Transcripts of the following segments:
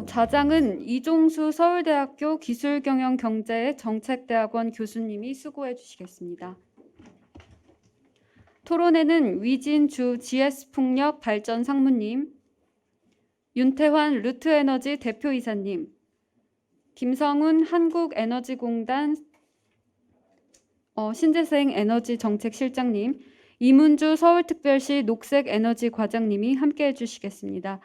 자장은 이종수 서울대학교 기술경영경제정책대학원 교수님이 수고해 주시겠습니다. 토론회는 위진주 GS풍력 발전 상무님, 윤태환 루트에너지 대표이사님, 김성훈 한국에너지공단 신재생 에너지 정책실장님, 이문주 서울특별시 녹색에너지 과장님이 함께해 주시겠습니다.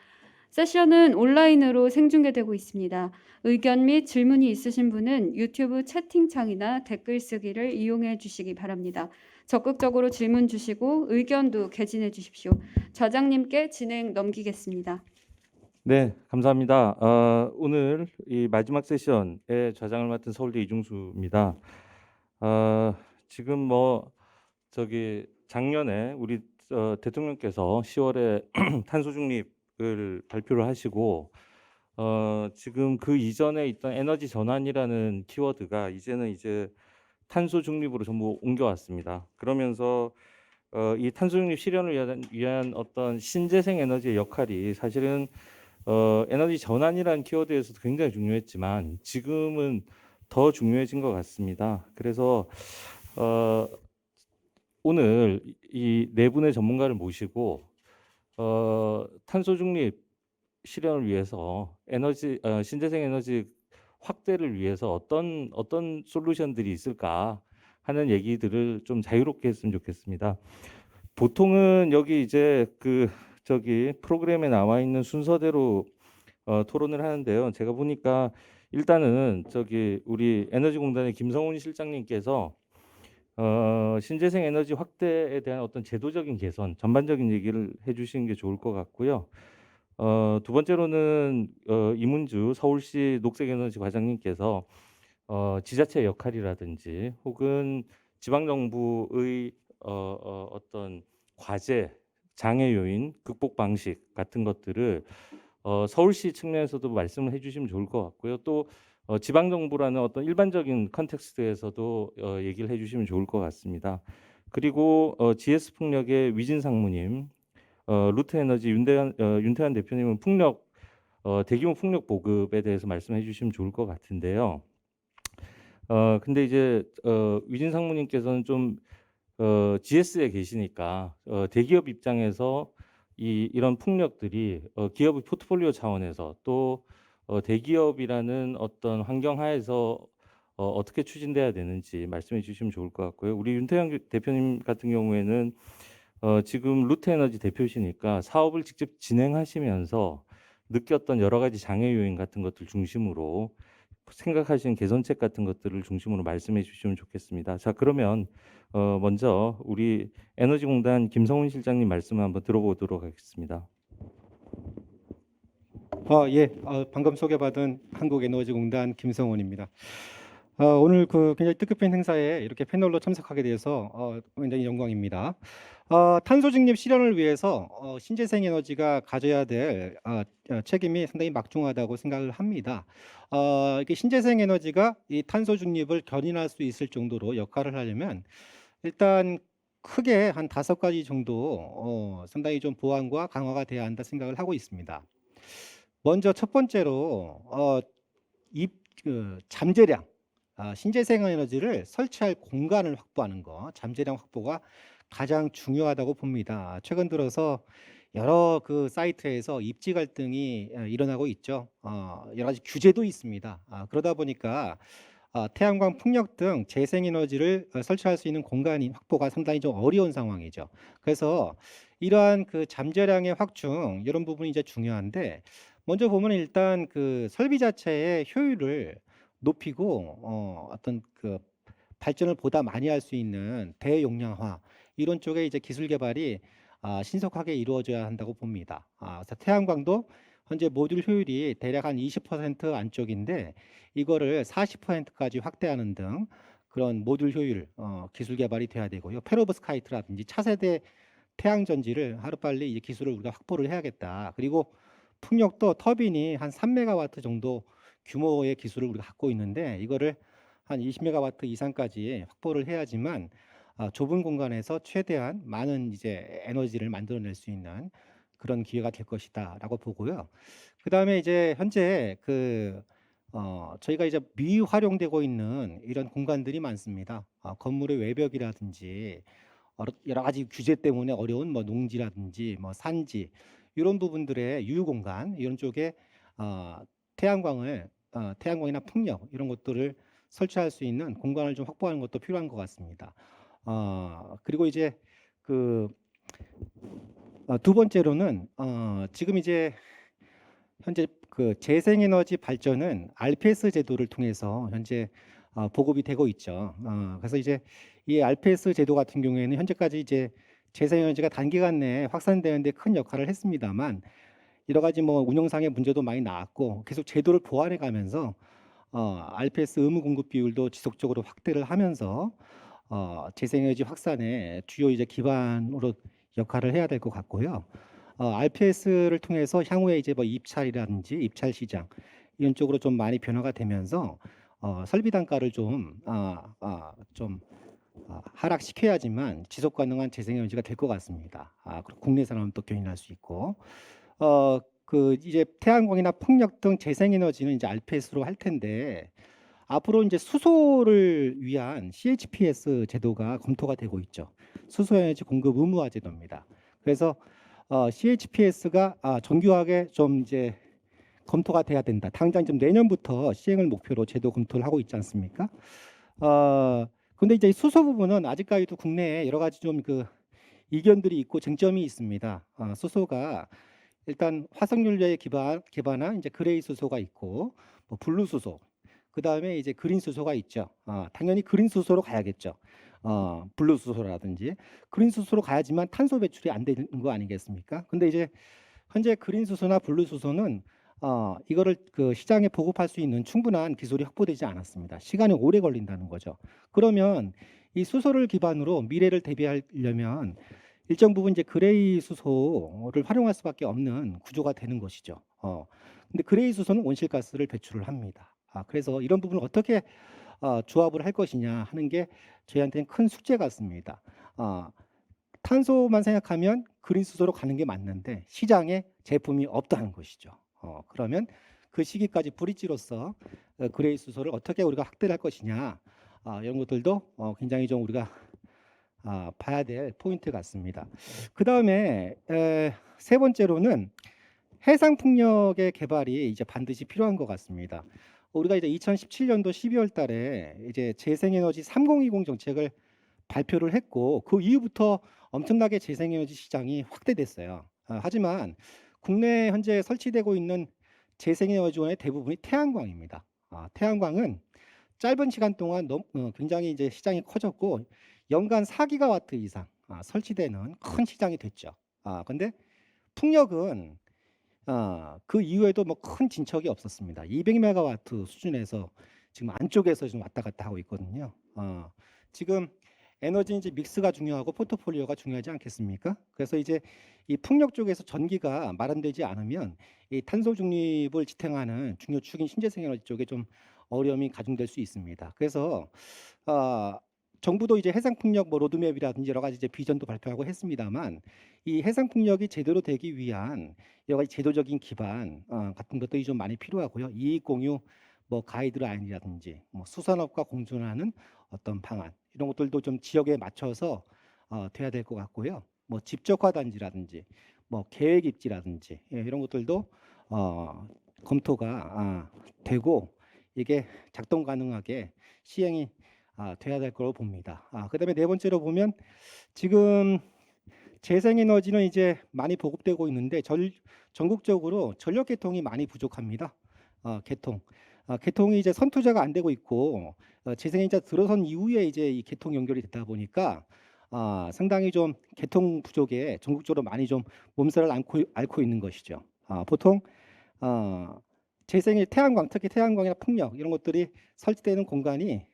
세션은 온라인으로 생중계되고 있습니다. 의견 및 질문이 있으신 분은 유튜브 채팅창이나 댓글 쓰기를 이용해 주시기 바랍니다. 적극적으로 질문 주시고 의견도 개진해 주십시오. 좌장님께 진행 넘기겠습니다. 네, 감사합니다. 오늘 이 마지막 세션의 좌장을 맡은 서울대 이중수입니다. 지금 작년에 우리 대통령께서 10월에 탄소 중립을 발표를 하시고 지금 그 이전에 있던 에너지 전환이라는 키워드가 이제는 탄소 중립으로 전부 옮겨왔습니다. 그러면서 이 탄소 중립 실현을 위한 어떤 신재생 에너지의 역할이 사실은 에너지 전환이라는 키워드에서도 굉장히 중요했지만 지금은 더 중요해진 것 같습니다. 그래서 오늘 이 네 분의 전문가를 모시고 탄소 중립 실현을 위해서 신재생 에너지 확대를 위해서 어떤 솔루션들이 있을까 하는 얘기들을 좀 자유롭게 했으면 좋겠습니다. 보통은 여기 프로그램에 나와 있는 순서대로 토론을 하는데요. 제가 보니까 일단은 우리 에너지공단의 김성훈 실장님께서 신재생 에너지 확대에 대한 어떤 제도적인 개선, 전반적인 얘기를 해주시는 게 좋을 것 같고요. 두 번째로는 이문주 서울시 녹색에너지 과장님께서 지자체 역할이라든지 혹은 지방정부의 어떤 과제, 장애 요인, 극복 방식 같은 것들을 서울시 측면에서도 말씀을 해주시면 좋을 것 같고요. 또 지방정부라는 어떤 일반적인 컨텍스트에서도 얘기를 해주시면 좋을 것 같습니다. 그리고 GS풍력의 위진 상무님, 루트에너지 윤태환 대표님은 대규모 풍력 보급에 대해서 말씀해 주시면 좋을 것 같은데요. 근데 위진 상무님께서는 좀 GS에 계시니까 대기업 입장에서 이런 풍력들이 기업의 포트폴리오 차원에서 또 대기업이라는 어떤 환경 하에서 어떻게 추진돼야 되는지 말씀해 주시면 좋을 것 같고요. 우리 윤태영 대표님 같은 경우에는 지금 루트에너지 대표시니까 사업을 직접 진행하시면서 느꼈던 여러 가지 장애 요인 같은 것들 중심으로 생각하시는 개선책 같은 것들을 중심으로 말씀해 주시면 좋겠습니다. 자, 그러면 먼저 우리 에너지공단 김성훈 실장님 말씀을 한번 들어보도록 하겠습니다. 예. 방금 소개받은 한국에너지공단 김성원입니다. 오늘 굉장히 뜻깊은 행사에 이렇게 패널로 참석하게 돼서 굉장히 영광입니다. 탄소 중립 실현을 위해서 신재생 에너지가 가져야 될 책임이 상당히 막중하다고 생각을 합니다. 이게 신재생 에너지가 이 탄소 중립을 견인할 수 있을 정도로 역할을 하려면 일단 크게 한 5가지 정도 상당히 좀 보완과 강화가 돼야 한다 생각을 하고 있습니다. 먼저 첫 번째로 잠재량, 신재생 에너지를 설치할 공간을 확보하는 거, 잠재량 확보가 가장 중요하다고 봅니다. 최근 들어서 여러 사이트에서 입지 갈등이 일어나고 있죠. 여러 가지 규제도 있습니다. 그러다 보니까 태양광, 풍력 등 재생에너지를 설치할 수 있는 공간이 확보가 상당히 좀 어려운 상황이죠. 그래서 이러한 잠재량의 확충 이런 부분이 이제 중요한데 먼저 보면 일단 설비 자체의 효율을 높이고 어떤 발전을 보다 많이 할 수 있는 대용량화 이런 쪽에 이제 기술 개발이 신속하게 이루어져야 한다고 봅니다. 그래서 태양광도 현재 모듈 효율이 대략 한 20% 안쪽인데 이거를 40%까지 확대하는 등 그런 모듈 효율 기술 개발이 돼야 되고요. 페로브스카이트라든지 차세대 태양 전지를 하루빨리 이 기술을 우리가 확보를 해야겠다. 그리고 풍력도 터빈이 한 3메가와트 정도 규모의 기술을 우리가 갖고 있는데 이거를 한 20메가와트 이상까지 확보를 해야지만 좁은 공간에서 최대한 많은 이제 에너지를 만들어낼 수 있는 그런 기회가 될 것이다라고 보고요. 그다음에 이제 현재 저희가 이제 미활용되고 있는 이런 공간들이 많습니다. 건물의 외벽이라든지 여러 가지 규제 때문에 어려운 뭐 농지라든지 뭐 산지 이런 부분들의 유휴 공간 이런 쪽에 어, 태양광이나 풍력 이런 것들을 설치할 수 있는 공간을 좀 확보하는 것도 필요한 것 같습니다. 그리고 이제 그 두 번째로는 지금 이제 현재 그 재생에너지 발전은 RPS 제도를 통해서 현재 보급이 되고 있죠. 그래서 이제 이 RPS 제도 같은 경우에는 현재까지 이제 재생에너지가 단기간 내에 확산되는 데 큰 역할을 했습니다만 여러 가지 뭐 운영상의 문제도 많이 나왔고 계속 제도를 보완해 가면서 RPS 의무 공급 비율도 지속적으로 확대를 하면서 재생에너지 확산의 주요 이제 기반으로 역할을 해야 될 것 같고요. RPS를 통해서 향후에 이제 뭐 입찰이라든지 입찰 시장 이런 쪽으로 좀 많이 변화가 되면서 설비 단가를 좀 하락시켜야지만 지속 가능한 재생에너지가 될 것 같습니다. 그리고 국내 산업도 견인할 수 있고 이제 태양광이나 풍력 등 재생에너지는 이제 RPS로 할 텐데 앞으로 이제 수소를 위한 CHPS 제도가 검토가 되고 있죠. 수소에너지 공급 의무화 제도입니다. 그래서 CHPS가 정교하게 좀 이제 검토가 돼야 된다. 당장 좀 내년부터 시행을 목표로 제도 검토를 하고 있지 않습니까? 근데 이제 이 수소 부분은 아직까지도 국내에 여러 가지 좀 이견들이 있고 쟁점이 있습니다. 수소가 일단 화석연료에 기반한 이제 그레이 수소가 있고 뭐 블루 수소, 그 다음에 이제 그린 수소가 있죠. 당연히 그린 수소로 가야겠죠. 블루 수소라든지 그린 수소로 가야지만 탄소 배출이 안 되는 거 아니겠습니까? 근데 이제 현재 그린 수소나 블루 수소는 이거를 그 시장에 보급할 수 있는 충분한 기술이 확보되지 않았습니다. 시간이 오래 걸린다는 거죠. 그러면 이 수소를 기반으로 미래를 대비하려면 일정 부분 이제 그레이 수소를 활용할 수밖에 없는 구조가 되는 것이죠. 근데 그레이 수소는 온실가스를 배출을 합니다. 그래서 이런 부분을 어떻게 조합을 할 것이냐 하는 게 저희한테는 큰 숙제 같습니다. 탄소만 생각하면 그린 수소로 가는 게 맞는데 시장에 제품이 없다는 것이죠. 그러면 그 시기까지 브릿지로서 그레이 수소를 어떻게 우리가 확대를 할 것이냐 이런 것들도 굉장히 좀 우리가 봐야 될 포인트 같습니다. 그 다음에 세 번째로는 해상 풍력의 개발이 이제 반드시 필요한 것 같습니다. 우리가 이제 2017년도 12월 달에 이제 재생에너지 3020 정책을 발표를 했고 그 이후부터 엄청나게 재생에너지 시장이 확대됐어요. 하지만 국내에 현재 설치되고 있는 재생에너지원의 대부분이 태양광입니다. 태양광은 짧은 시간 동안 굉장히 이제 시장이 커졌고 연간 4기가와트 이상 설치되는 큰 시장이 됐죠. 근데 풍력은 그 이후에도 뭐 큰 진척이 없었습니다. 200메가와트 수준에서 지금 안쪽에서 좀 왔다 갔다 하고 있거든요. 지금 에너지 이제 믹스가 중요하고 포트폴리오가 중요하지 않겠습니까? 그래서 이제 이 풍력 쪽에서 전기가 마련되지 않으면 이 탄소 중립을 지탱하는 중요 축인 신재생 에너지 쪽에 좀 어려움이 가중될 수 있습니다. 그래서 정부도 이제 해상 풍력 뭐 로드맵이라든지 여러 가지 이제 비전도 발표하고 했습니다만 이 해상 풍력이 제대로 되기 위한 여러 가지 제도적인 기반 같은 것들이 좀 많이 필요하고요. 이익 공유 뭐 가이드라인이라든지 뭐 수산업과 공존하는 어떤 방안 이런 것들도 좀 지역에 맞춰서 돼야 될 것 같고요. 뭐 집적화 단지라든지 뭐 계획 입지라든지 이런 것들도 검토가 되고 이게 작동 가능하게 시행이 돼야 될 거로 봅니다. 그다음에 네 번째로 보면 지금 재생에너지는 이제 많이 보급되고 있는데 전국적으로 전력 개통이 많이 부족합니다. 개통이 이제 선투자가 안 되고 있고 재생에너지가 들어선 이후에 이제 이 개통 연결이 됐다 보니까 상당히 좀 개통 부족에 전국적으로 많이 좀 몸살을 앓고 있는 것이죠. 보통 태양광, 특히 태양광이나 풍력 이런 것들이 설치되는 공간이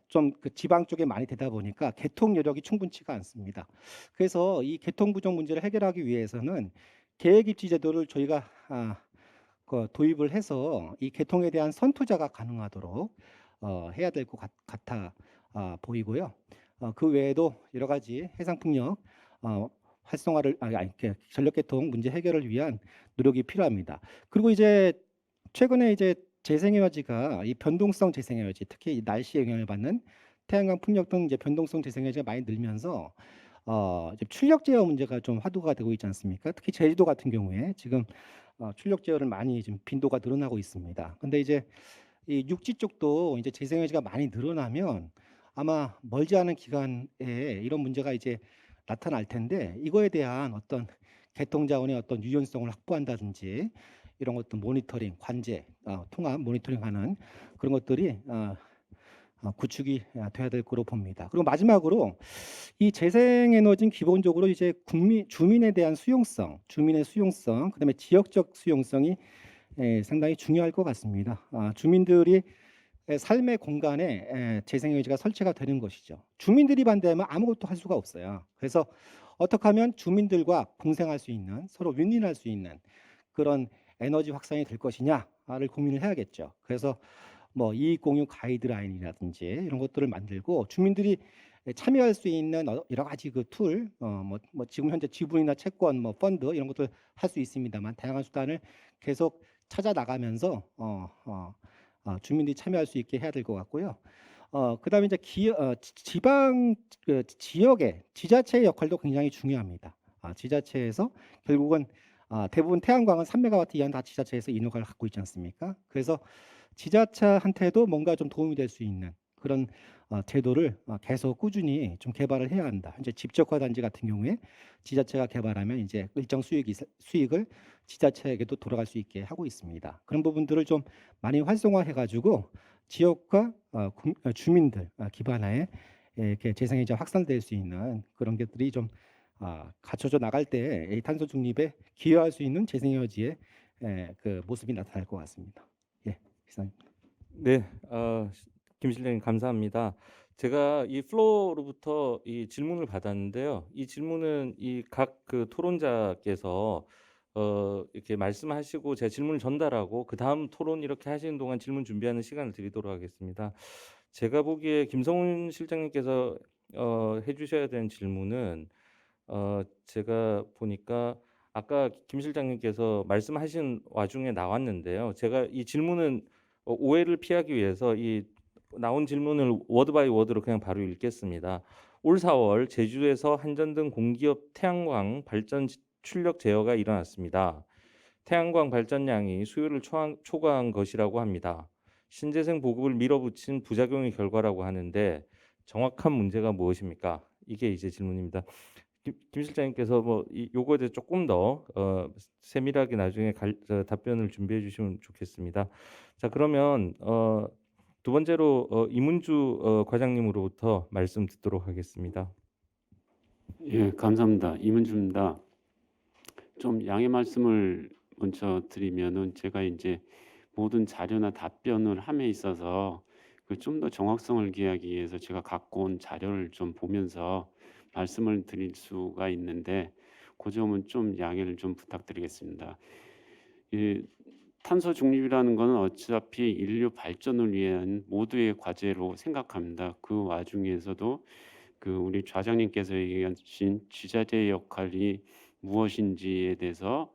좀 그 지방 쪽에 많이 되다 보니까 개통 여력이 충분치가 않습니다. 그래서 이 개통 부족 문제를 해결하기 위해서는 계획 입지 제도를 저희가 도입을 해서 이 개통에 대한 선투자가 가능하도록 해야 될 것 같아 보이고요. 그 외에도 여러 가지 해상 풍력 활성화를 전력 계통 문제 해결을 위한 노력이 필요합니다. 그리고 이제 최근에 이제 재생에너지가 이 변동성 재생에너지, 특히 이 날씨에 영향을 받는 태양광 풍력 등 이제 변동성 재생에너지가 많이 늘면서 이제 출력 제어 문제가 좀 화두가 되고 있지 않습니까? 특히 제주도 같은 경우에 지금 출력 제어를 많이 지금 빈도가 늘어나고 있습니다. 근데 이제 이 육지 쪽도 이제 재생에너지가 많이 늘어나면 아마 멀지 않은 기간에 이런 문제가 이제 나타날 텐데, 이거에 대한 어떤 개통 자원의 어떤 유연성을 확보한다든지 이런 것도 모니터링, 관제, 통합 모니터링하는 그런 것들이 구축이 돼야 될 거로 봅니다. 그리고 마지막으로 이 재생에너지는 기본적으로 이제 주민에 대한 수용성, 주민의 수용성, 그다음에 지역적 수용성이 상당히 중요할 것 같습니다. 주민들이 삶의 공간에 재생에너지가 설치가 되는 것이죠. 주민들이 반대하면 아무것도 할 수가 없어요. 그래서 어떻게 하면 주민들과 공생할 수 있는, 서로 윈윈할 수 있는 그런 에너지 확산이 될 것이냐를 고민을 해야겠죠. 그래서 뭐 이익 공유 가이드라인이라든지 이런 것들을 만들고 주민들이 참여할 수 있는 여러 가지 그 툴, 뭐 지금 현재 지분이나 채권, 뭐 펀드 이런 것들 할 수 있습니다만 다양한 수단을 계속 찾아 나가면서 주민들이 참여할 수 있게 해야 될 것 같고요. 그다음에 이제 지방 지역의 지자체의 역할도 굉장히 중요합니다. 지자체에서 결국은 대부분 태양광은 3메가와트 이하는 다 지자체에서 인허가를 갖고 있지 않습니까? 그래서 지자체한테도 뭔가 좀 도움이 될 수 있는 그런 제도를 계속 꾸준히 좀 개발을 해야 한다. 이제 집적화 단지 같은 경우에 지자체가 개발하면 이제 일정 수익을 지자체에게도 돌아갈 수 있게 하고 있습니다. 그런 부분들을 좀 많이 활성화해가지고 지역과 주민들 기반하에 이렇게 재생에너지가 확산될 수 있는 그런 것들이 좀 갖춰져 나갈 때 이 탄소 중립에 기여할 수 있는 재생에너지의 그 모습이 나타날 것 같습니다. 예, 이상입니다. 네, 김 실장님 감사합니다. 제가 이 플로로부터 이 질문을 받았는데요. 이 질문은 이 각 그 토론자께서 이렇게 말씀하시고 제 질문을 전달하고 그 다음 토론 이렇게 하시는 동안 질문 준비하는 시간을 드리도록 하겠습니다. 제가 보기에 김성훈 실장님께서 해주셔야 되는 질문은 제가 보니까 아까 김 실장님께서 말씀하신 와중에 나왔는데요. 제가 이 질문은 오해를 피하기 위해서 이 나온 질문을 워드 바이 워드로 그냥 바로 읽겠습니다. 올 4월 제주에서 한전등 공기업 태양광 발전 출력 제어가 일어났습니다. 태양광 발전량이 수요를 초과한 것이라고 합니다. 신재생 보급을 밀어붙인 부작용의 결과라고 하는데 정확한 문제가 무엇입니까? 이게 이제 질문입니다. 김 실장님께서 뭐 요거에 대해 조금 더 세밀하게 나중에 답변을 준비해 주시면 좋겠습니다. 자, 그러면 두 번째로 이문주 과장님으로부터 말씀 듣도록 하겠습니다. 예, 감사합니다. 이문주입니다. 좀 양해 말씀을 먼저 드리면은 제가 이제 모든 자료나 답변을 함에 있어서 그 좀 더 정확성을 기하기 위해서 제가 갖고 온 자료를 좀 보면서 말씀을 드릴 수가 있는데 그 점은 좀 양해를 좀 부탁드리겠습니다. 이 탄소 중립이라는 것은 어차피 인류 발전을 위한 모두의 과제로 생각합니다. 그 와중에서도 그 우리 좌장님께서 얘기하신 지자체의 역할이 무엇인지에 대해서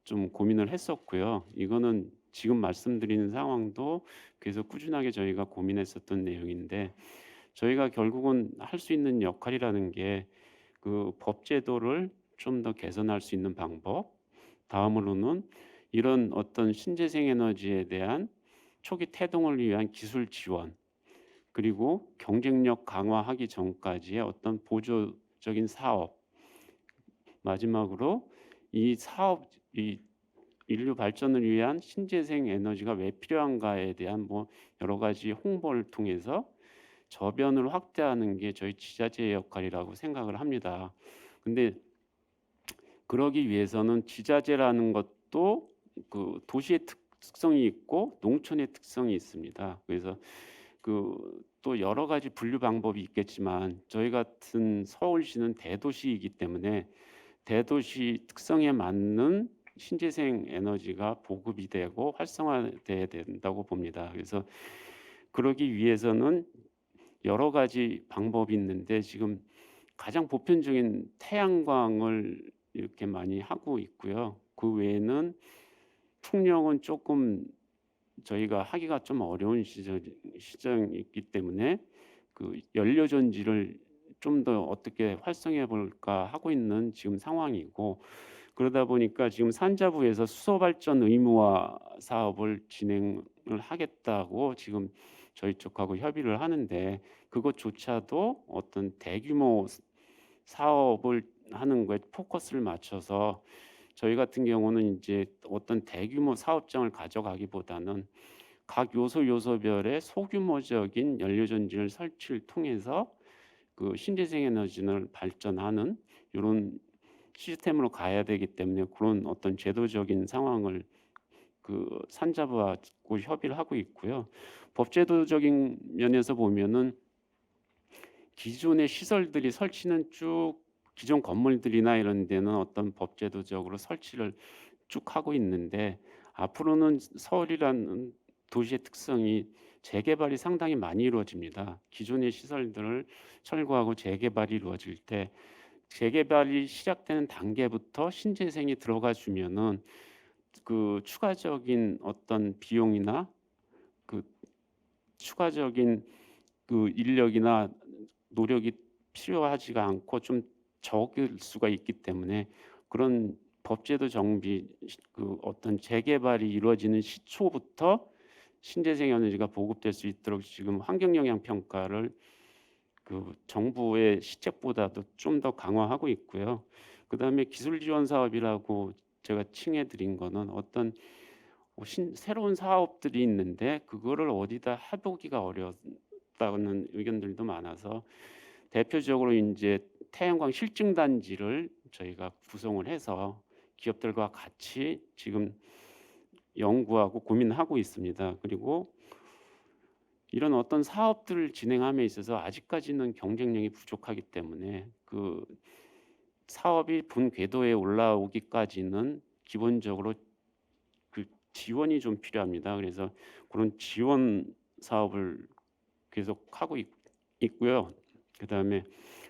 좀 고민을 했었고요. 이거는 지금 말씀드리는 상황도 계속 꾸준하게 저희가 고민했었던 내용인데 저희가 결국은 할 수 있는 역할이라는 게 그 법제도를 좀 더 개선할 수 있는 방법, 다음으로는 이런 어떤 신재생 에너지에 대한 초기 태동을 위한 기술 지원, 그리고 경쟁력 강화하기 전까지의 어떤 보조적인 사업, 마지막으로 이 사업, 이 인류 발전을 위한 신재생 에너지가 왜 필요한가에 대한 뭐 여러 가지 홍보를 통해서 저변을 확대하는 게 저희 지자체의 역할이라고 생각을 합니다. 근데 그러기 위해서는 지자체라는 것도 그 도시의 특성이 있고 농촌의 특성이 있습니다. 그래서 그 또 여러 가지 분류 방법이 있겠지만 저희 같은 서울시는 대도시이기 때문에 대도시 특성에 맞는 신재생 에너지가 보급이 되고 활성화돼야 된다고 봅니다. 그래서 그러기 위해서는 여러 가지 방법이 있는데 지금 가장 보편적인 태양광을 이렇게 많이 하고 있고요. 그 외에는 풍력은 조금 저희가 하기가 좀 어려운 시장이기 때문에 그 연료 전지를 좀 더 어떻게 활성화해 볼까 하고 있는 지금 상황이고, 그러다 보니까 지금 산자부에서 수소 발전 의무화 사업을 진행을 하겠다고 지금 저희 쪽하고 협의를 하는데, 그것조차도 어떤 대규모 사업을 하는 거에 포커스를 맞춰서 저희 같은 경우는 이제 어떤 대규모 사업장을 가져가기보다는 각 요소별의 소규모적인 연료전지를 설치를 통해서 그 신재생 에너지를 발전하는 이런 시스템으로 가야 되기 때문에, 그런 어떤 제도적인 상황을 그 산자부하고 협의를 하고 있고요. 법제도적인 면에서 보면은 기존의 시설들이 설치는 쭉 기존 건물들이나 이런 데는 어떤 법제도적으로 설치를 쭉 하고 있는데, 앞으로는 서울이라는 도시의 특성이 재개발이 상당히 많이 이루어집니다. 기존의 시설들을 철거하고 재개발이 이루어질 때, 재개발이 시작되는 단계부터 신재생이 들어가 주면은 그 추가적인 어떤 비용이나 그 추가적인 그 인력이나 노력이 필요하지가 않고 좀 적을 수가 있기 때문에, 그런 법제도 정비, 그 어떤 재개발이 이루어지는 시초부터 신재생 에너지가 보급될 수 있도록 지금 환경 영향 평가를 그 정부의 시책보다도 좀 더 강화하고 있고요. 그다음에 기술 지원 사업이라고 제가 칭해 드린 거는 어떤 새로운 사업들이 있는데 그거를 어디다 해보기가 어렵다는 의견들도 많아서, 대표적으로 이제 태양광 실증 단지를 저희가 구성을 해서 기업들과 같이 지금 연구하고 고민하고 있습니다. 그리고 이런 어떤 사업들을 진행함에 있어서 아직까지는 경쟁력이 부족하기 때문에 그 사업이 본 궤도에 올라오기까지는 기본적으로 그 지원이 좀 필요합니다. 그래서 그런 지원 사업을 계속 하고 있고요. 그다음에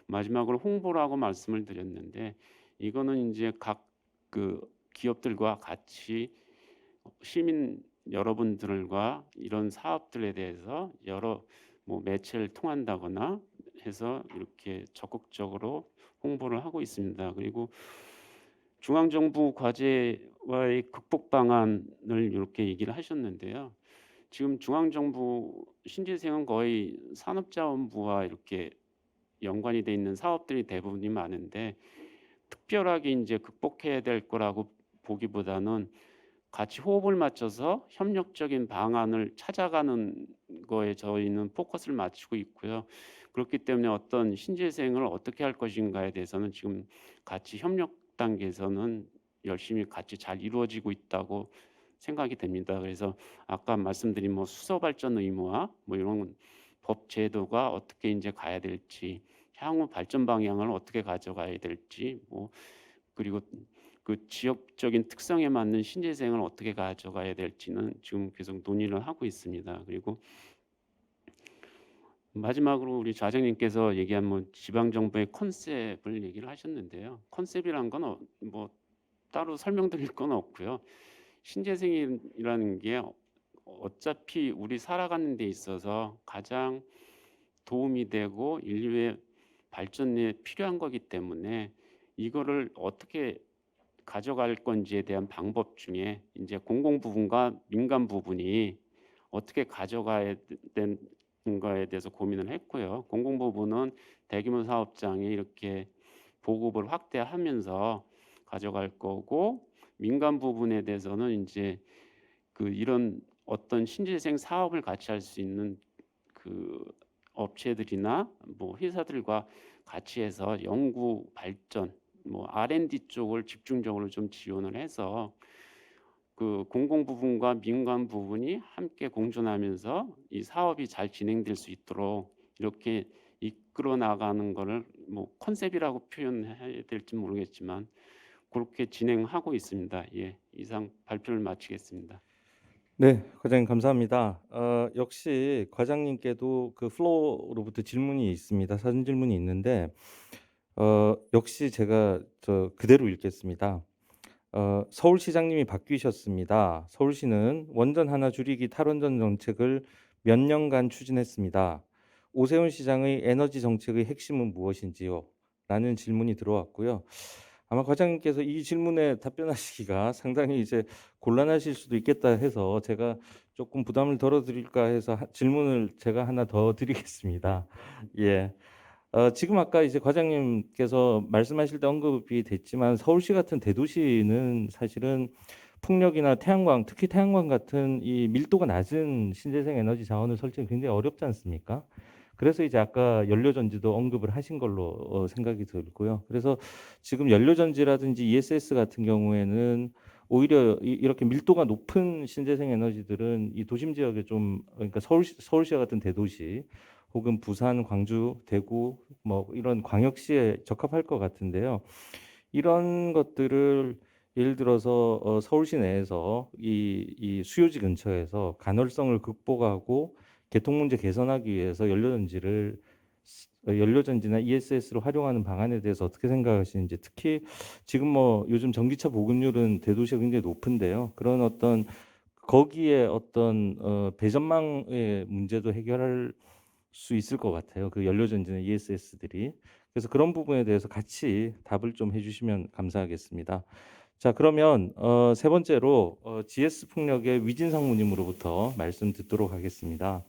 마지막으로 홍보라고 말씀을 드렸는데, 이거는 이제 각 그 기업들과 같이 시민 여러분들과 이런 사업들에 대해서 여러 뭐 매체를 통한다거나 해서 이렇게 적극적으로 홍보를 하고 있습니다. 그리고 중앙정부 과제와의 극복 방안을 이렇게 얘기를 하셨는데요. 지금 중앙정부 신재생은 거의 산업자원부와 이렇게 연관이 돼 있는 사업들이 대부분이 많은데, 특별하게 이제 극복해야 될 거라고 보기보다는 같이 호흡을 맞춰서 협력적인 방안을 찾아가는 거에 저희는 포커스를 맞추고 있고요. 그렇기 때문에 어떤 신재생을 어떻게 할 것인가에 대해서는 지금 같이 협력 단계에서는 열심히 같이 잘 이루어지고 있다고 생각이 됩니다. 그래서 아까 말씀드린 뭐 수소 발전 의무화 뭐 이런 법 제도가 어떻게 이제 가야 될지, 향후 발전 방향을 어떻게 가져가야 될지, 뭐 그리고 그 지역적인 특성에 맞는 신재생을 어떻게 가져가야 될지는 지금 계속 논의를 하고 있습니다. 그리고 마지막으로 우리 좌장님께서 얘기한 뭐 지방 정부의 컨셉을 얘기를 하셨는데요. 컨셉이란 건 뭐 따로 설명드릴 건 없고요. 신재생이라는 게 어차피 우리 살아가는 데 있어서 가장 도움이 되고 인류의 발전에 필요한 거기 때문에, 이거를 어떻게 가져갈 건지에 대한 방법 중에 이제 공공 부분과 민간 부분이 어떻게 가져가야 되는 거에 대해서 고민을 했고요. 공공 부분은 대규모 사업장에 이렇게 보급을 확대하면서 가져갈 거고, 민간 부분에 대해서는 이제 그 이런 어떤 신재생 사업을 같이 할 수 있는 그 업체들이나 뭐 회사들과 같이 해서 연구 발전 뭐 R&D 쪽을 집중적으로 좀 지원을 해서 그 공공 부분과 민간 부분이 함께 공존하면서 이 사업이 잘 진행될 수 있도록 이렇게 이끌어 나가는 거를 뭐 컨셉이라고 표현해야 될지 모르겠지만 그렇게 진행하고 있습니다. 예, 이상 발표를 마치겠습니다. 네, 과장님 감사합니다. 역시 과장님께도 그 플로어로부터 질문이 있습니다. 사전 질문이 있는데 역시 제가 그대로 읽겠습니다. 서울시장님이 바뀌셨습니다. 서울시는 원전 하나 줄이기 탈원전 정책을 몇 년간 추진했습니다. 오세훈 시장의 에너지 정책의 핵심은 무엇인지요? 라는 질문이 들어왔고요. 아마 과장님께서 이 질문에 답변하시기가 상당히 이제 곤란하실 수도 있겠다 해서 제가 조금 부담을 덜어드릴까 해서 질문을 제가 하나 더 드리겠습니다. 예. 지금 아까 이제 과장님께서 말씀하실 때 언급이 됐지만 서울시 같은 대도시는 사실은 풍력이나 태양광, 특히 태양광 같은 이 밀도가 낮은 신재생 에너지 자원을 설치는 굉장히 어렵지 않습니까? 그래서 이제 아까 연료전지도 언급을 하신 걸로 생각이 들고요. 그래서 지금 연료전지라든지 ESS 같은 경우에는 오히려 이렇게 밀도가 높은 신재생 에너지들은 이 도심 지역에 좀, 그러니까 서울시와 같은 대도시 혹은 부산, 광주, 대구 뭐 이런 광역시에 적합할 것 같은데요. 이런 것들을 예를 들어서 서울시 내에서 이 수요지 근처에서 간헐성을 극복하고 개통 문제 개선하기 위해서 연료전지나 ESS로 활용하는 방안에 대해서 어떻게 생각하시는지, 특히 지금 뭐 요즘 전기차 보급률은 대도시가 굉장히 높은데요. 그런 어떤 거기에 어떤 배전망의 문제도 해결할 수 있을 것 같아요. 그 연료전지나 ESS들이. 그래서 그런 부분에 대해서 같이 답을 좀 해주시면 감사하겠습니다. 자, 그러면 세 번째로 GS 풍력의 위진 상무님으로부터 말씀 듣도록 하겠습니다.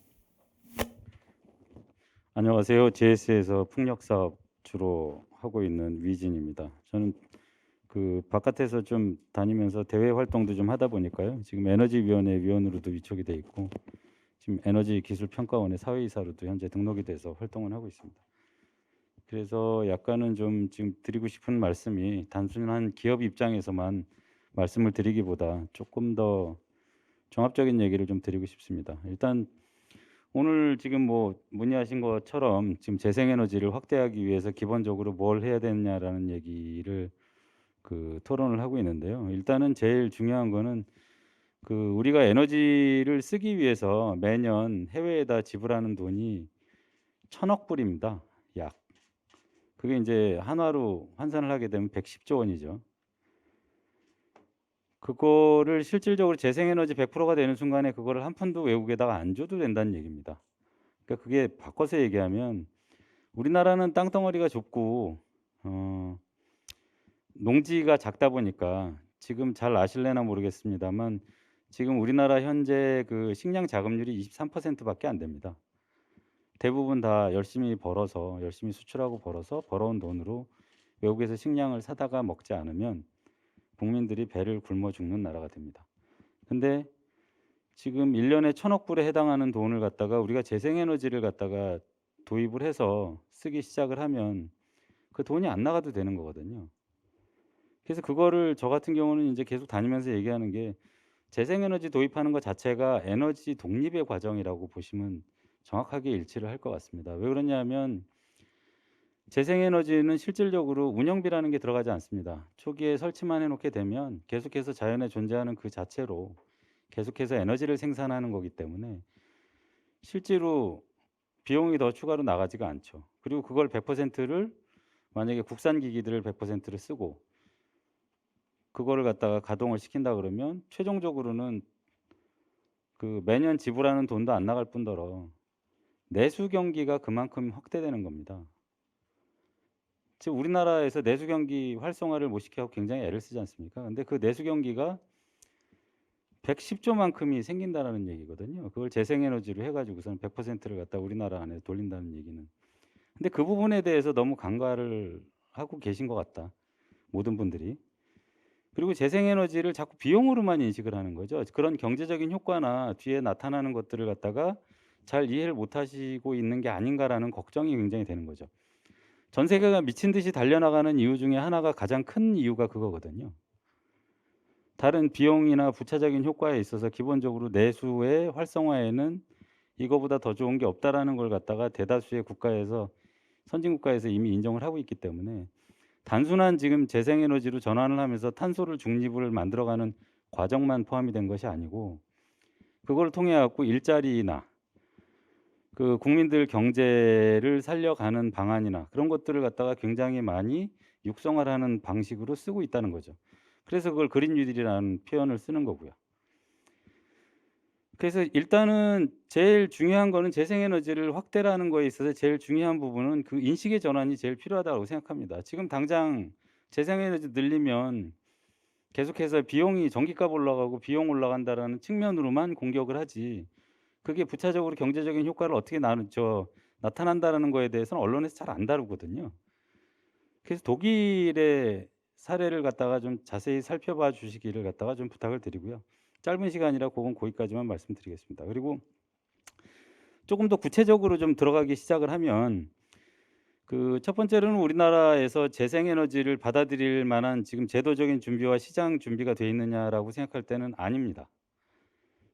안녕하세요. GS에서 풍력 사업 주로 하고 있는 위진입니다. 저는 그 바깥에서 좀 다니면서 대외 활동도 좀 하다 보니까요. 지금 에너지위원회 위원으로도 위촉이 돼 있고 지금 에너지기술평가원의 사회이사로도 현재 등록이 돼서 활동을 하고 있습니다. 그래서 약간은 좀 지금 드리고 싶은 말씀이 단순한 기업 입장에서만 말씀을 드리기보다 조금 더 종합적인 얘기를 좀 드리고 싶습니다. 일단 오늘 지금 뭐 문의하신 것처럼 지금 재생에너지를 확대하기 위해서 기본적으로 뭘 해야 되느냐라는 얘기를 그 토론을 하고 있는데요. 일단은 제일 중요한 거는 그 우리가 에너지를 쓰기 위해서 매년 해외에다 지불하는 돈이 1,000억 불입니다. 약. 그게 이제 한화로 환산을 하게 되면 110조 원이죠. 그거를 실질적으로 재생에너지 100%가 되는 순간에 그거를 한 푼도 외국에다가 안 줘도 된다는 얘기입니다. 그러니까 그게 바꿔서 얘기하면 우리나라는 땅덩어리가 좁고 농지가 작다 보니까 지금 잘 아실래나 모르겠습니다만 지금 우리나라 현재 그 식량 자급률이 23%밖에 안 됩니다. 대부분 다 열심히 벌어서 열심히 수출하고 벌어온 돈으로 외국에서 식량을 사다가 먹지 않으면 국민들이 배를 굶어 죽는 나라가 됩니다. 근데 지금 1년에 1,000억 불에 해당하는 돈을 갖다가 우리가 재생에너지를 갖다가 도입을 해서 쓰기 시작을 하면 그 돈이 안 나가도 되는 거거든요. 그래서 그거를 저 같은 경우는 이제 계속 다니면서 얘기하는 게 재생에너지 도입하는 것 자체가 에너지 독립의 과정이라고 보시면 정확하게 일치를 할 것 같습니다. 왜 그러냐면 재생에너지는 실질적으로 운영비라는 게 들어가지 않습니다. 초기에 설치만 해놓게 되면 계속해서 자연에 존재하는 그 자체로 계속해서 에너지를 생산하는 거기 때문에 실제로 비용이 더 추가로 나가지가 않죠. 그리고 그걸 100%를 만약에 국산 기기들을 100%를 쓰고 그거를 갖다가 가동을 시킨다 그러면 최종적으로는 그 매년 지불하는 돈도 안 나갈 뿐더러 내수 경기가 그만큼 확대되는 겁니다. 지금 우리나라에서 내수 경기 활성화를 못 시켜서 굉장히 애를 쓰지 않습니까? 근데 그 내수 경기가 110조만큼이 생긴다라는 얘기거든요. 그걸 재생에너지로 해가지고서는 100%를 갖다 우리나라 안에 돌린다는 얘기는. 근데 그 부분에 대해서 너무 간과를 하고 계신 것 같다. 모든 분들이. 그리고 재생에너지를 자꾸 비용으로만 인식을 하는 거죠. 그런 경제적인 효과나 뒤에 나타나는 것들을 갖다가 잘 이해를 못 하시고 있는 게 아닌가라는 걱정이 굉장히 되는 거죠. 전 세계가 미친 듯이 달려나가는 이유 중에 하나가 가장 큰 이유가 그거거든요. 다른 비용이나 부차적인 효과에 있어서 기본적으로 내수의 활성화에는 이거보다 더 좋은 게 없다라는 걸 갖다가 대다수의 국가에서 선진국가에서 이미 인정을 하고 있기 때문에 단순한 지금 재생에너지로 전환을 하면서 탄소를 중립을 만들어가는 과정만 포함이 된 것이 아니고 그걸 통해 갖고 일자리나 그 국민들 경제를 살려가는 방안이나 그런 것들을 갖다가 굉장히 많이 육성을 하는 방식으로 쓰고 있다는 거죠. 그래서 그걸 그린 뉴딜이라는 표현을 쓰는 거고요. 그래서 일단은 제일 중요한 거는 재생에너지를 확대라는 거에 있어서 제일 중요한 부분은 그 인식의 전환이 제일 필요하다고 생각합니다. 지금 당장 재생에너지 늘리면 계속해서 비용이 전기값 올라가고 비용 올라간다라는 측면으로만 공격을 하지, 그게 부차적으로 경제적인 효과를 어떻게 나타난다라는 거에 대해서는 언론에서 잘 안 다루거든요. 그래서 독일의 사례를 갖다가 좀 자세히 살펴봐 주시기를 갖다가 좀 부탁을 드리고요. 짧은 시간이라 그건 거기까지만 말씀드리겠습니다. 그리고 조금 더 구체적으로 좀 들어가기 시작을 하면 그 첫 번째로는 우리나라에서 재생에너지를 받아들일 만한 지금 제도적인 준비와 시장 준비가 돼 있느냐라고 생각할 때는 아닙니다.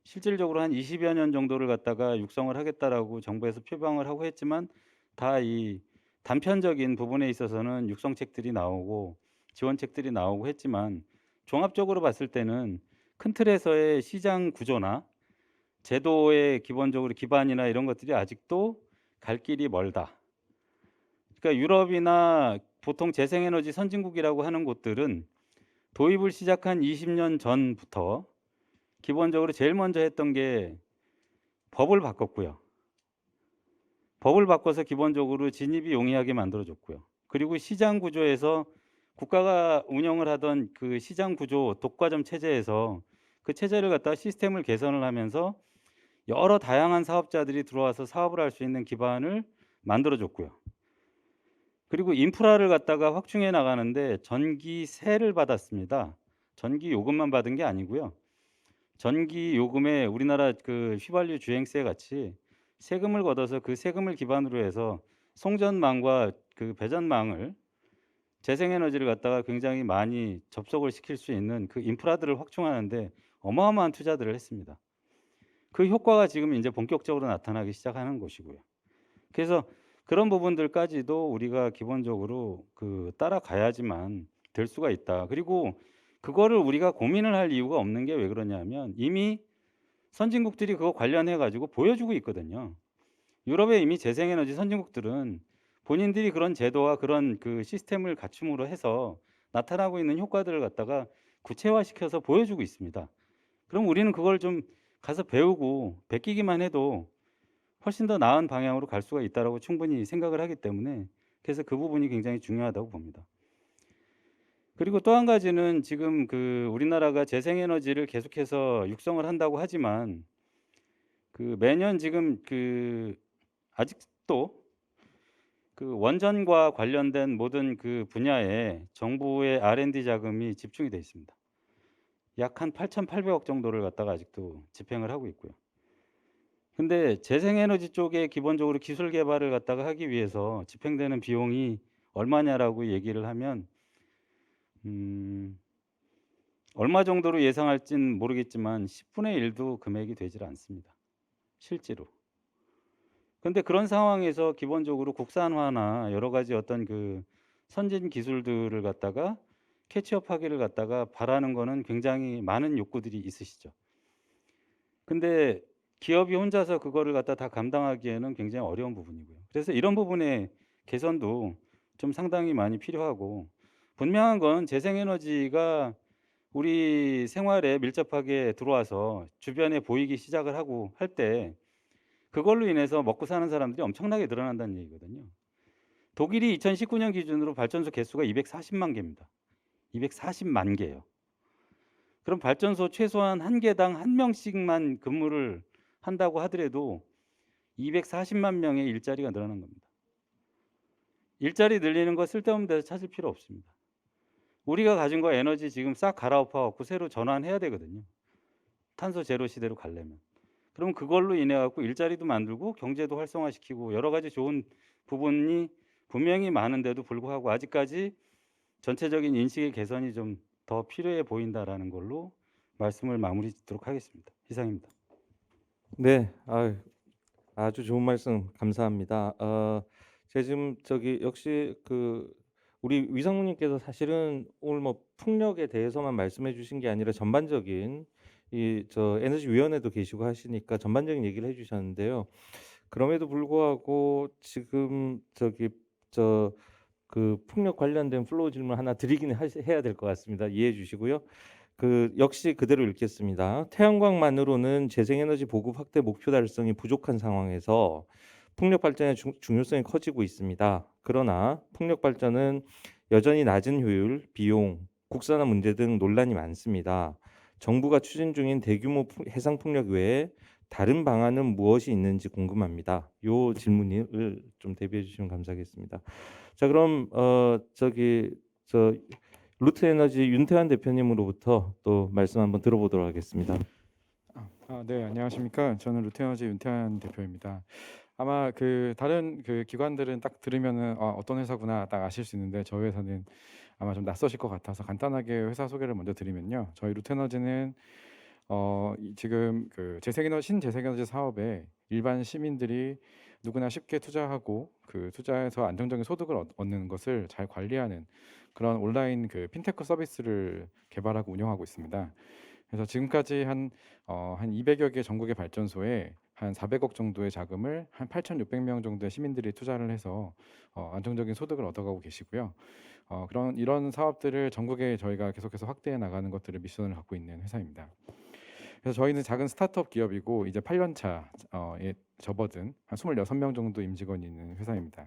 실질적으로 한 20여 년 정도를 갖다가 육성을 하겠다라고 정부에서 표방을 하고 했지만 다 이 단편적인 부분에 있어서는 육성책들이 나오고 지원책들이 나오고 했지만 종합적으로 봤을 때는 큰 틀에서의 시장 구조나 제도의 기본적으로 기반이나 이런 것들이 아직도 갈 길이 멀다. 그러니까 유럽이나 보통 재생에너지 선진국이라고 하는 곳들은 도입을 시작한 20년 전부터 기본적으로 제일 먼저 했던 게 법을 바꿨고요. 법을 바꿔서 기본적으로 진입이 용이하게 만들어줬고요. 그리고 시장 구조에서 국가가 운영을 하던 그 시장 구조 독과점 체제에서 그 체제를 갖다가 시스템을 개선을 하면서 여러 다양한 사업자들이 들어와서 사업을 할 수 있는 기반을 만들어줬고요. 그리고 인프라를 갖다가 확충해 나가는데 전기세를 받았습니다. 전기 요금만 받은 게 아니고요. 전기 요금에 우리나라 그 휘발유 주행세 같이 세금을 걷어서 그 세금을 기반으로 해서 송전망과 그 배전망을 재생에너지를 갖다가 굉장히 많이 접속을 시킬 수 있는 그 인프라들을 확충하는데 어마어마한 투자들을 했습니다. 그 효과가 지금 이제 본격적으로 나타나기 시작하는 것이고요. 그래서 그런 부분들까지도 우리가 기본적으로 그 따라가야지만 될 수가 있다. 그리고 그거를 우리가 고민을 할 이유가 없는 게 왜 그러냐면 이미 선진국들이 그거 관련해 가지고 보여주고 있거든요. 유럽의 이미 재생에너지 선진국들은 본인들이 그런 제도와 그런 그 시스템을 갖춤으로 해서 나타나고 있는 효과들을 갖다가 구체화시켜서 보여주고 있습니다. 그럼 우리는 그걸 좀 가서 배우고 베끼기만 해도 훨씬 더 나은 방향으로 갈 수가 있다라고 충분히 생각을 하기 때문에 그래서 그 부분이 굉장히 중요하다고 봅니다. 그리고 또 한 가지는 지금 그 우리나라가 재생에너지를 계속해서 육성을 한다고 하지만 그 매년 지금 그 아직도 그 원전과 관련된 모든 그 분야에 정부의 R&D 자금이 집중이 돼 있습니다. 약 한 8,800억 정도를 갖다가 아직도 집행을 하고 있고요. 근데 재생에너지 쪽에 기본적으로 기술 개발을 갖다가 하기 위해서 집행되는 비용이 얼마냐라고 얘기를 하면 얼마 정도로 예상할진 모르겠지만 10분의 1도 금액이 되질 않습니다. 실제로. 근데 그런 상황에서 기본적으로 국산화나 여러 가지 어떤 그 선진 기술들을 갖다가 캐치업하기를 갖다가 바라는 거는 굉장히 많은 욕구들이 있으시죠. 근데 기업이 혼자서 그거를 갖다 다 감당하기에는 굉장히 어려운 부분이고요. 그래서 이런 부분의 개선도 좀 상당히 많이 필요하고 분명한 건 재생에너지가 우리 생활에 밀접하게 들어와서 주변에 보이기 시작을 하고 할 때 그걸로 인해서 먹고 사는 사람들이 엄청나게 늘어난다는 얘기거든요. 독일이 2019년 기준으로 발전소 개수가 240만 개입니다. 240만 개예요. 그럼 발전소 최소한 한 개당 한 명씩만 근무를 한다고 하더라도 240만 명의 일자리가 늘어난 겁니다. 일자리 늘리는 거 쓸데없는 데서 찾을 필요 없습니다. 우리가 가진 거 에너지 지금 싹 갈아엎어 갖고 새로 전환해야 되거든요. 탄소 제로 시대로 가려면. 그럼 그걸로 인해 갖고 일자리도 만들고 경제도 활성화시키고 여러 가지 좋은 부분이 분명히 많은데도 불구하고 아직까지 전체적인 인식의 개선이 좀 더 필요해 보인다라는 걸로 말씀을 마무리 짓도록 하겠습니다. 이상입니다. 네, 아주 좋은 말씀 감사합니다. 제가 지금 역시 그 우리 위성무님께서 사실은 오늘 뭐 풍력에 대해서만 말씀해 주신 게 아니라 전반적인 에너지 위원회도 계시고 하시니까 전반적인 얘기를 해주셨는데요. 그럼에도 불구하고 지금 그 풍력 관련된 플로우 질문 하나 드리긴 해야 될 것 같습니다. 이해해 주시고요. 역시 그대로 읽겠습니다. 태양광만으로는 재생에너지 보급 확대 목표 달성이 부족한 상황에서 풍력 발전의 중요성이 커지고 있습니다. 그러나 풍력 발전은 여전히 낮은 효율, 비용, 국산화 문제 등 논란이 많습니다. 정부가 추진 중인 대규모 해상 풍력 외에 다른 방안은 무엇이 있는지 궁금합니다. 요 질문을 좀 대비해 주시면 감사하겠습니다. 자, 그럼 루트에너지 윤태환 대표님으로부터 또 말씀 한번 들어보도록 하겠습니다. 네, 안녕하십니까. 저는 루테너지 윤태환 대표입니다. 아마 다른 기관들은 딱 들으면은 어떤 회사구나 딱 아실 수 있는데 저희 회사는 아마 좀 낯서실 것 같아서 간단하게 회사 소개를 먼저 드리면요. 저희 루테너지는 지금 신재생에너지 사업에 일반 시민들이 누구나 쉽게 투자하고 그 투자해서 안정적인 소득을 얻는 것을 잘 관리하는 그런 온라인 핀테크 서비스를 개발하고 운영하고 있습니다. 그래서 지금까지 한 200여 개 전국의 발전소에 한 400억 정도의 자금을 한 8,600명 정도의 시민들이 투자를 해서 안정적인 소득을 얻어가고 계시고요. 이런 사업들을 전국에 저희가 계속해서 확대해 나가는 것들을 미션을 갖고 있는 회사입니다. 그래서 저희는 작은 스타트업 기업이고 이제 8년 차에 접어든 한 26명 정도 임직원이 있는 회사입니다.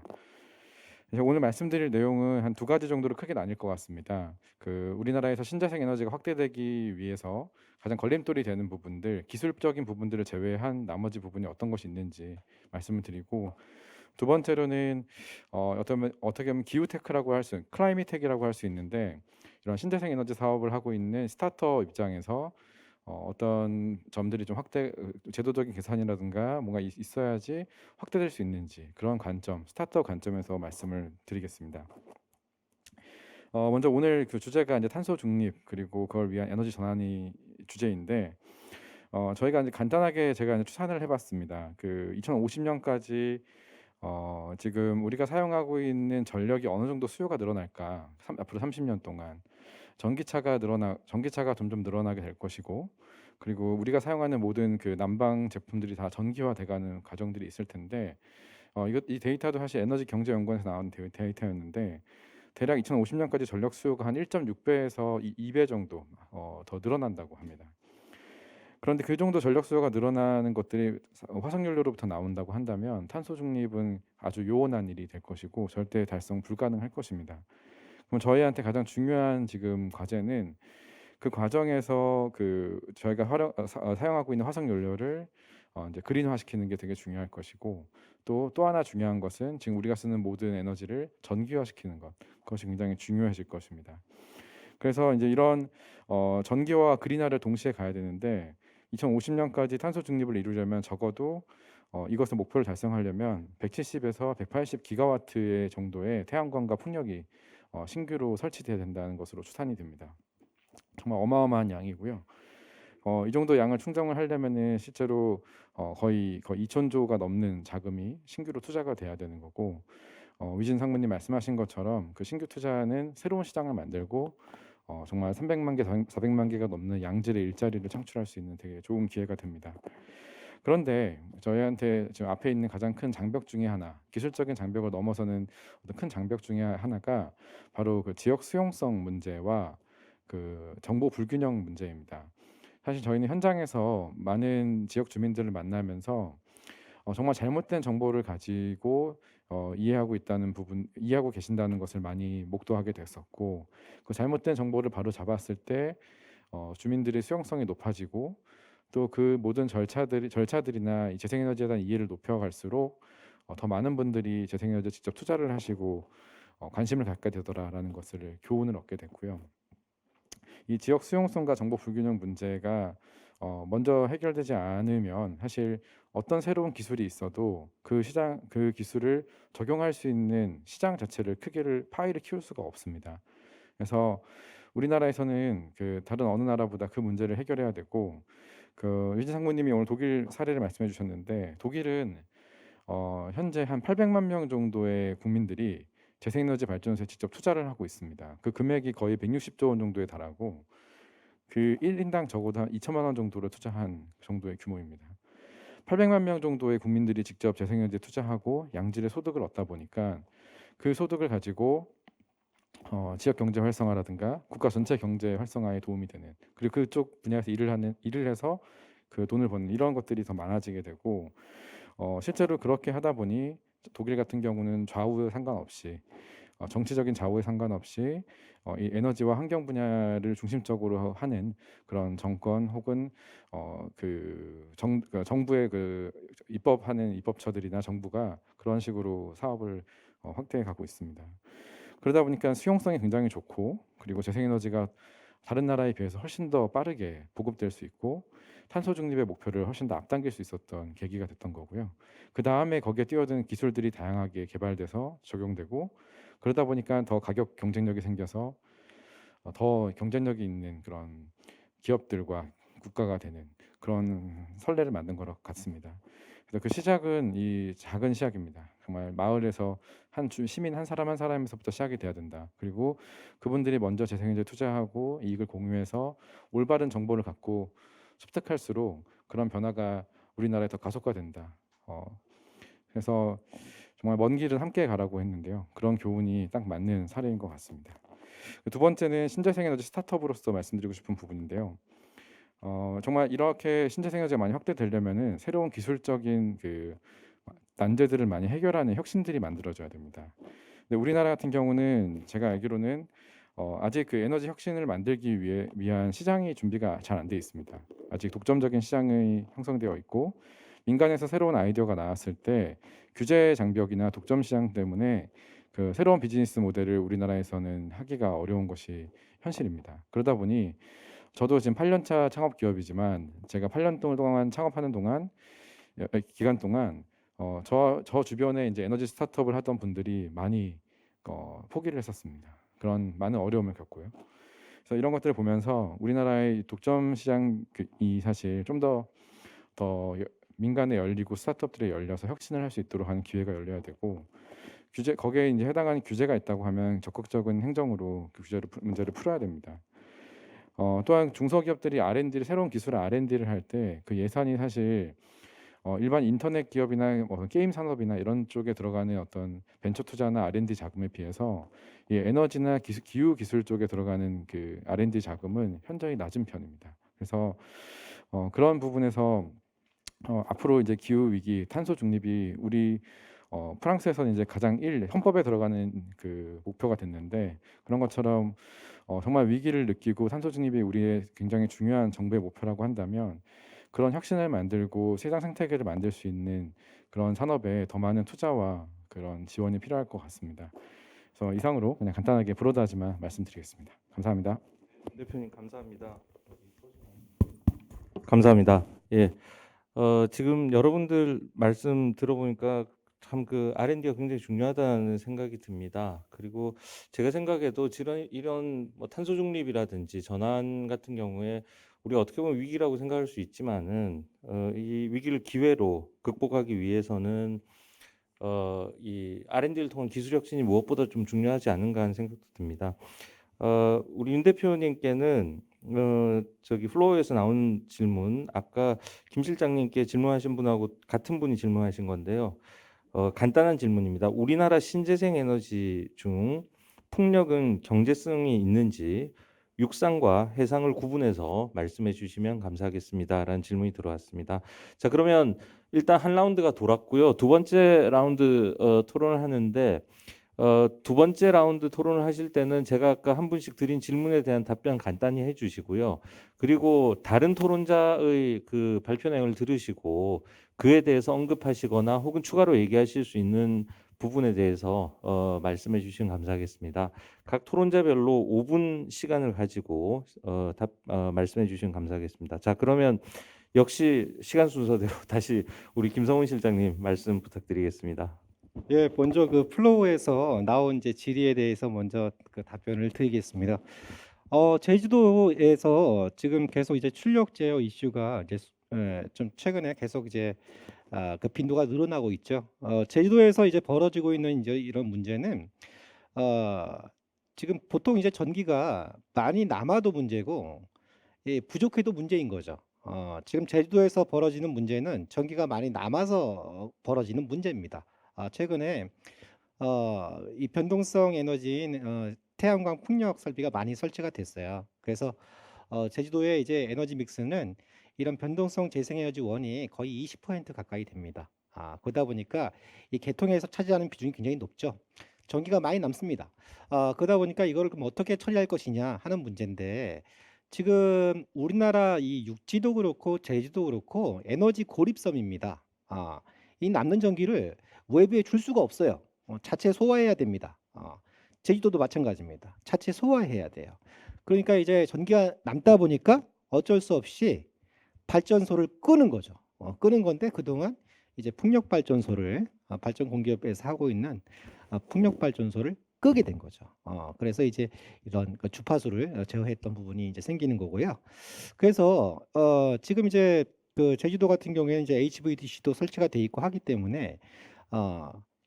그래서 오늘 말씀드릴 내용은 한 두 가지 정도로 크게 나뉠 것 같습니다. 우리나라에서 신재생 에너지가 확대되기 위해서 가장 걸림돌이 되는 부분들, 기술적인 부분들을 제외한 나머지 부분이 어떤 것이 있는지 말씀을 드리고, 두 번째로는 어떻게 보면 기후테크라고 클라이미텍이라고 할 수 있는데, 이런 신재생 에너지 사업을 하고 있는 스타트업 입장에서 어떤 점들이 좀 제도적인 계산이라든가 뭔가 있어야지 확대될 수 있는지, 그런 관점, 스타트업 관점에서 말씀을 드리겠습니다. 먼저 오늘 주제가 이제 탄소 중립 그리고 그걸 위한 에너지 전환이 주제인데, 저희가 이제 간단하게 제가 이제 추산을 해봤습니다. 2050년까지 지금 우리가 사용하고 있는 전력이 어느 정도 수요가 늘어날까? 앞으로 30년 동안 전기차가 점점 늘어나게 될 것이고, 그리고 우리가 사용하는 모든 난방 제품들이 다 전기화돼가는 과정들이 있을 텐데, 이 데이터도 사실 에너지경제연구원에서 나온 데이터였는데, 대략 2050년까지 전력 수요가 한 1.6배에서 2배 정도 더 늘어난다고 합니다. 그런데 그 정도 전력 수요가 늘어나는 것들이 화석연료로부터 나온다고 한다면 탄소 중립은 아주 요원한 일이 될 것이고 절대 달성 불가능할 것입니다. 그럼 저희한테 가장 중요한 지금 과제는 그 과정에서 저희가 사용하고 있는 화석연료를 이제 그린화시키는 게 되게 중요할 것이고, 또 하나 중요한 것은 지금 우리가 쓰는 모든 에너지를 전기화시키는 것, 그것이 굉장히 중요해질 것입니다. 그래서 이제 이런 전기화와 그린화를 동시에 가야 되는데, 2050년까지 탄소 중립을 이루려면 적어도 이것을 목표를 달성하려면 170에서 180 기가와트 정도의 태양광과 풍력이 신규로 설치돼야 된다는 것으로 추산이 됩니다. 정말 어마어마한 양이고요. 이 정도 양을 충당을 하려면은 실제로 거의 2천조가 넘는 자금이 신규로 투자가 돼야 되는 거고, 위진 상무님 말씀하신 것처럼 그 신규 투자는 새로운 시장을 만들고 정말 300만 개, 400만 개가 넘는 양질의 일자리를 창출할 수 있는 되게 좋은 기회가 됩니다. 그런데 저희한테 지금 앞에 있는 가장 큰 장벽 중에 하나, 기술적인 장벽을 넘어서는 어떤 큰 장벽 중에 하나가 바로 지역 수용성 문제와 정보 불균형 문제입니다. 사실 저희는 현장에서 많은 지역 주민들을 만나면서 정말 잘못된 정보를 가지고 이해하고 계신다는 것을 많이 목도하게 됐었고, 그 잘못된 정보를 바로 잡았을 때 주민들의 수용성이 높아지고, 또 그 모든 절차들이나 이 재생에너지에 대한 이해를 높여갈수록 더 많은 분들이 재생에너지에 직접 투자를 하시고 관심을 갖게 되더라라는 것을 교훈을 얻게 됐고요. 이 지역 수용성과 정보 불균형 문제가 먼저 해결되지 않으면 사실 어떤 새로운 기술이 있어도 그 기술을 적용할 수 있는 시장 자체를 파이를 키울 수가 없습니다. 그래서 우리나라에서는 다른 어느 나라보다 그 문제를 해결해야 되고, 유진 상무님이 오늘 독일 사례를 말씀해 주셨는데, 독일은 현재 한 800만 명 정도의 국민들이 재생에너지 발전소에 직접 투자를 하고 있습니다. 그 금액이 거의 160조 원 정도에 달하고 1인당 적어도 한 2천만 원 정도로 투자한 정도의 규모입니다. 800만 명 정도의 국민들이 직접 재생에너지에 투자하고 양질의 소득을 얻다 보니까 그 소득을 가지고 지역 경제 활성화라든가 국가 전체 경제 활성화에 도움이 되는, 그리고 그쪽 분야에서 일을 해서 그 돈을 버는 이런 것들이 더 많아지게 되고, 실제로 그렇게 하다 보니 독일 같은 경우는 좌우에 상관없이 정치적인 좌우에 상관없이 이 에너지와 환경 분야를 중심적으로 하는 그런 정권 혹은 그 정부의 그 입법하는 입법처들이나 정부가 그런 식으로 사업을 확대해 가고 있습니다. 그러다 보니까 수용성이 굉장히 좋고, 그리고 재생에너지가 다른 나라에 비해서 훨씬 더 빠르게 보급될 수 있고 탄소 중립의 목표를 훨씬 더 앞당길 수 있었던 계기가 됐던 거고요. 그 다음에 거기에 뛰어드는 기술들이 다양하게 개발돼서 적용되고, 그러다 보니까 더 가격 경쟁력이 생겨서 더 경쟁력이 있는 그런 기업들과 국가가 되는 그런 선례를 만든 것 같습니다. 그래서 그 시작은 이 작은 시작입니다. 정말 마을에서 시민 한 사람 한 사람에서부터 시작이 돼야 된다. 그리고 그분들이 먼저 재생에너지에 투자하고 이익을 공유해서 올바른 정보를 갖고 습득할수록 그런 변화가 우리나라에 더 가속화된다. 그래서 정말 먼 길을 함께 가라고 했는데요. 그런 교훈이 딱 맞는 사례인 것 같습니다. 두 번째는 신재생에너지 스타트업으로서 말씀드리고 싶은 부분인데요. 정말 이렇게 신재생에너지가 많이 확대되려면은 새로운 기술적인 그 난제들을 많이 해결하는 혁신들이 만들어져야 됩니다. 근데 우리나라 같은 경우는 제가 알기로는 아직 그 에너지 혁신을 만들기 위한 시장이 준비가 잘 안 돼 있습니다. 아직 독점적인 시장이 형성되어 있고, 민간에서 새로운 아이디어가 나왔을 때 규제 장벽이나 독점 시장 때문에 그 새로운 비즈니스 모델을 우리나라에서는 하기가 어려운 것이 현실입니다. 그러다 보니 저도 지금 8년차 창업 기업이지만 제가 8년 동안 창업하는 기간 동안 저 주변에 이제 에너지 스타트업을 하던 분들이 많이 포기를 했었습니다. 그런 많은 어려움을 겪고요. 그래서 이런 것들을 보면서 우리나라의 독점 시장이 사실 좀 더 민간에 열리고 스타트업들에 열려서 혁신을 할 수 있도록 하는 기회가 열려야 되고, 거기에 이제 해당하는 규제가 있다고 하면 적극적인 행정으로 그 문제를 풀어야 됩니다. 또한 중소기업들이 새로운 기술의 R&D를 할 때 그 예산이 사실 일반 인터넷 기업이나 게임 산업이나 이런 쪽에 들어가는 어떤 벤처 투자나 R&D 자금에 비해서 이 에너지나 기후 기술 쪽에 들어가는 그 R&D 자금은 현저히 낮은 편입니다. 그래서 그런 부분에서 앞으로 이제 기후 위기, 탄소 중립이 우리 프랑스에서는 이제 가장 헌법에 들어가는 그 목표가 됐는데, 그런 것처럼 정말 위기를 느끼고 탄소 중립이 우리의 굉장히 중요한 정부의 목표라고 한다면 그런 혁신을 만들고 세상 생태계를 만들 수 있는 그런 산업에 더 많은 투자와 그런 지원이 필요할 것 같습니다. 그래서 이상으로 그냥 간단하게 브로드하지만 말씀드리겠습니다. 감사합니다. 대표님 감사합니다. 감사합니다. 예. 지금 여러분들 말씀 들어보니까 참 그 R&D가 굉장히 중요하다는 생각이 듭니다. 그리고 제가 생각해도 이런 뭐 탄소 중립이라든지 전환 같은 경우에 우리가 어떻게 보면 위기라고 생각할 수 있지만은 이 위기를 기회로 극복하기 위해서는 이 R&D를 통한 기술 혁신이 무엇보다 좀 중요하지 않은가 하는 생각도 듭니다. 우리 윤 대표님께는 저기 플로어에서 나온 질문, 아까 김 실장님께 질문하신 분하고 같은 분이 질문하신 건데요. 간단한 질문입니다. 우리나라 신재생 에너지 중 풍력은 경제성이 있는지 육상과 해상을 구분해서 말씀해 주시면 감사하겠습니다라는 질문이 들어왔습니다. 자, 그러면 일단 한 라운드가 돌았고요. 두 번째 라운드 토론을 하는데 두 번째 라운드 토론을 하실 때는 제가 아까 한 분씩 드린 질문에 대한 답변 간단히 해주시고요. 그리고 다른 토론자의 그 발표 내용을 들으시고 그에 대해서 언급하시거나 혹은 추가로 얘기하실 수 있는 부분에 대해서 말씀해 주시면 감사하겠습니다. 각 토론자별로 5분 시간을 가지고 말씀해 주시면 감사하겠습니다. 자, 그러면 역시 시간 순서대로 다시 우리 김성훈 실장님 말씀 부탁드리겠습니다. 예, 먼저 그 플로우에서 나온 이제 질의에 대해서 먼저 그 답변을 드리겠습니다. 제주도에서 지금 계속 이제 출력 제어 이슈가 이제 좀 최근에 계속 이제 그 빈도가 늘어나고 있죠. 제주도에서 이제 벌어지고 있는 이제 이런 문제는 지금 보통 이제 전기가 많이 남아도 문제고, 예, 부족해도 문제인 거죠. 지금 제주도에서 벌어지는 문제는 전기가 많이 남아서 벌어지는 문제입니다. 최근에 이 변동성 에너지인 태양광 풍력 설비가 많이 설치가 됐어요. 그래서 제주도의 이제 에너지 믹스는 이런 변동성 재생에너지원이 거의 20% 가까이 됩니다. 그러다 보니까 이 개통에서 차지하는 비중이 굉장히 높죠. 전기가 많이 남습니다. 그러다 보니까 이거를 그럼 어떻게 처리할 것이냐 하는 문제인데 지금 우리나라 이 육지도 그렇고 제주도 그렇고 에너지 고립섬입니다. 이 남는 전기를 외부에 줄 수가 없어요. 자체 소화해야 됩니다. 제주도도 마찬가지입니다. 자체 소화해야 돼요. 그러니까 이제 전기가 남다 보니까 어쩔 수 없이 발전소를 끄는 거죠. 끄는 건데 그동안 이제 풍력 발전소를 발전 공기업에서 하고 있는 풍력 발전소를 끄게 된 거죠. 그래서 이제 이런 그 주파수를 제어했던 부분이 이제 생기는 거고요. 그래서 지금 이제 그 제주도 같은 경우에는 이제 HVDC도 설치가 돼 있고 하기 때문에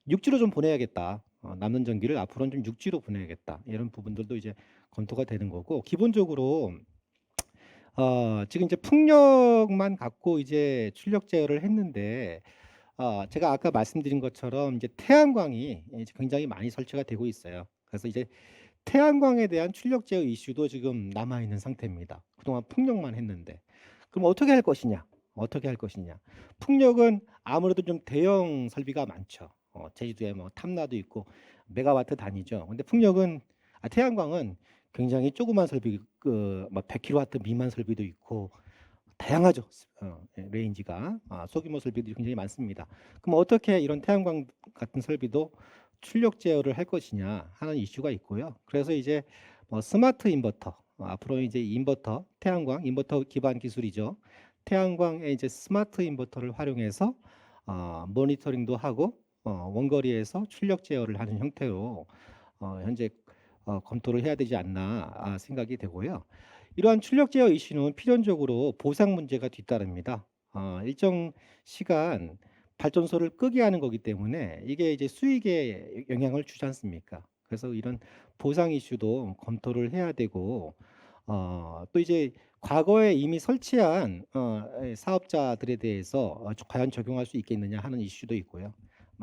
육지로 좀 보내야겠다. 남는 전기를 앞으로는 좀 육지로 보내야겠다. 이런 부분들도 이제 검토가 되는 거고 기본적으로 지금 이제 풍력만 갖고 이제 출력 제어를 했는데 제가 아까 말씀드린 것처럼 이제 태양광이 이제 굉장히 많이 설치가 되고 있어요. 그래서 이제 태양광에 대한 출력 제어 이슈도 지금 남아 있는 상태입니다. 그동안 풍력만 했는데 그럼 어떻게 할 것이냐? 어떻게 할 것이냐? 풍력은 아무래도 좀 대형 설비가 많죠. 제주도에 뭐 탐나도 있고 메가와트 단위죠. 근데 풍력은 태양광은 굉장히 조그만 설비 그뭐 100kW 미만 설비도 있고 다양하죠. 레인지가 소규모 설비들이 굉장히 많습니다. 그럼 어떻게 이런 태양광 같은 설비도 출력 제어를 할 것이냐 하는 이슈가 있고요. 그래서 이제 뭐 스마트 인버터 앞으로 이제 인버터 태양광 인버터 기반 기술이죠. 태양광의 이제 스마트 인버터를 활용해서 모니터링도 하고 원거리에서 출력 제어를 하는 형태로 현재 검토를 해야 되지 않나 생각이 되고요. 이러한 출력 제어 이슈는 필연적으로 보상 문제가 뒤따릅니다. 일정 시간 발전소를 끄게 하는 거기 때문에 이게 이제 수익에 영향을 주지 않습니까? 그래서 이런 보상 이슈도 검토를 해야 되고 또 이제 과거에 이미 설치한 사업자들에 대해서 과연 적용할 수 있겠느냐 하는 이슈도 있고요.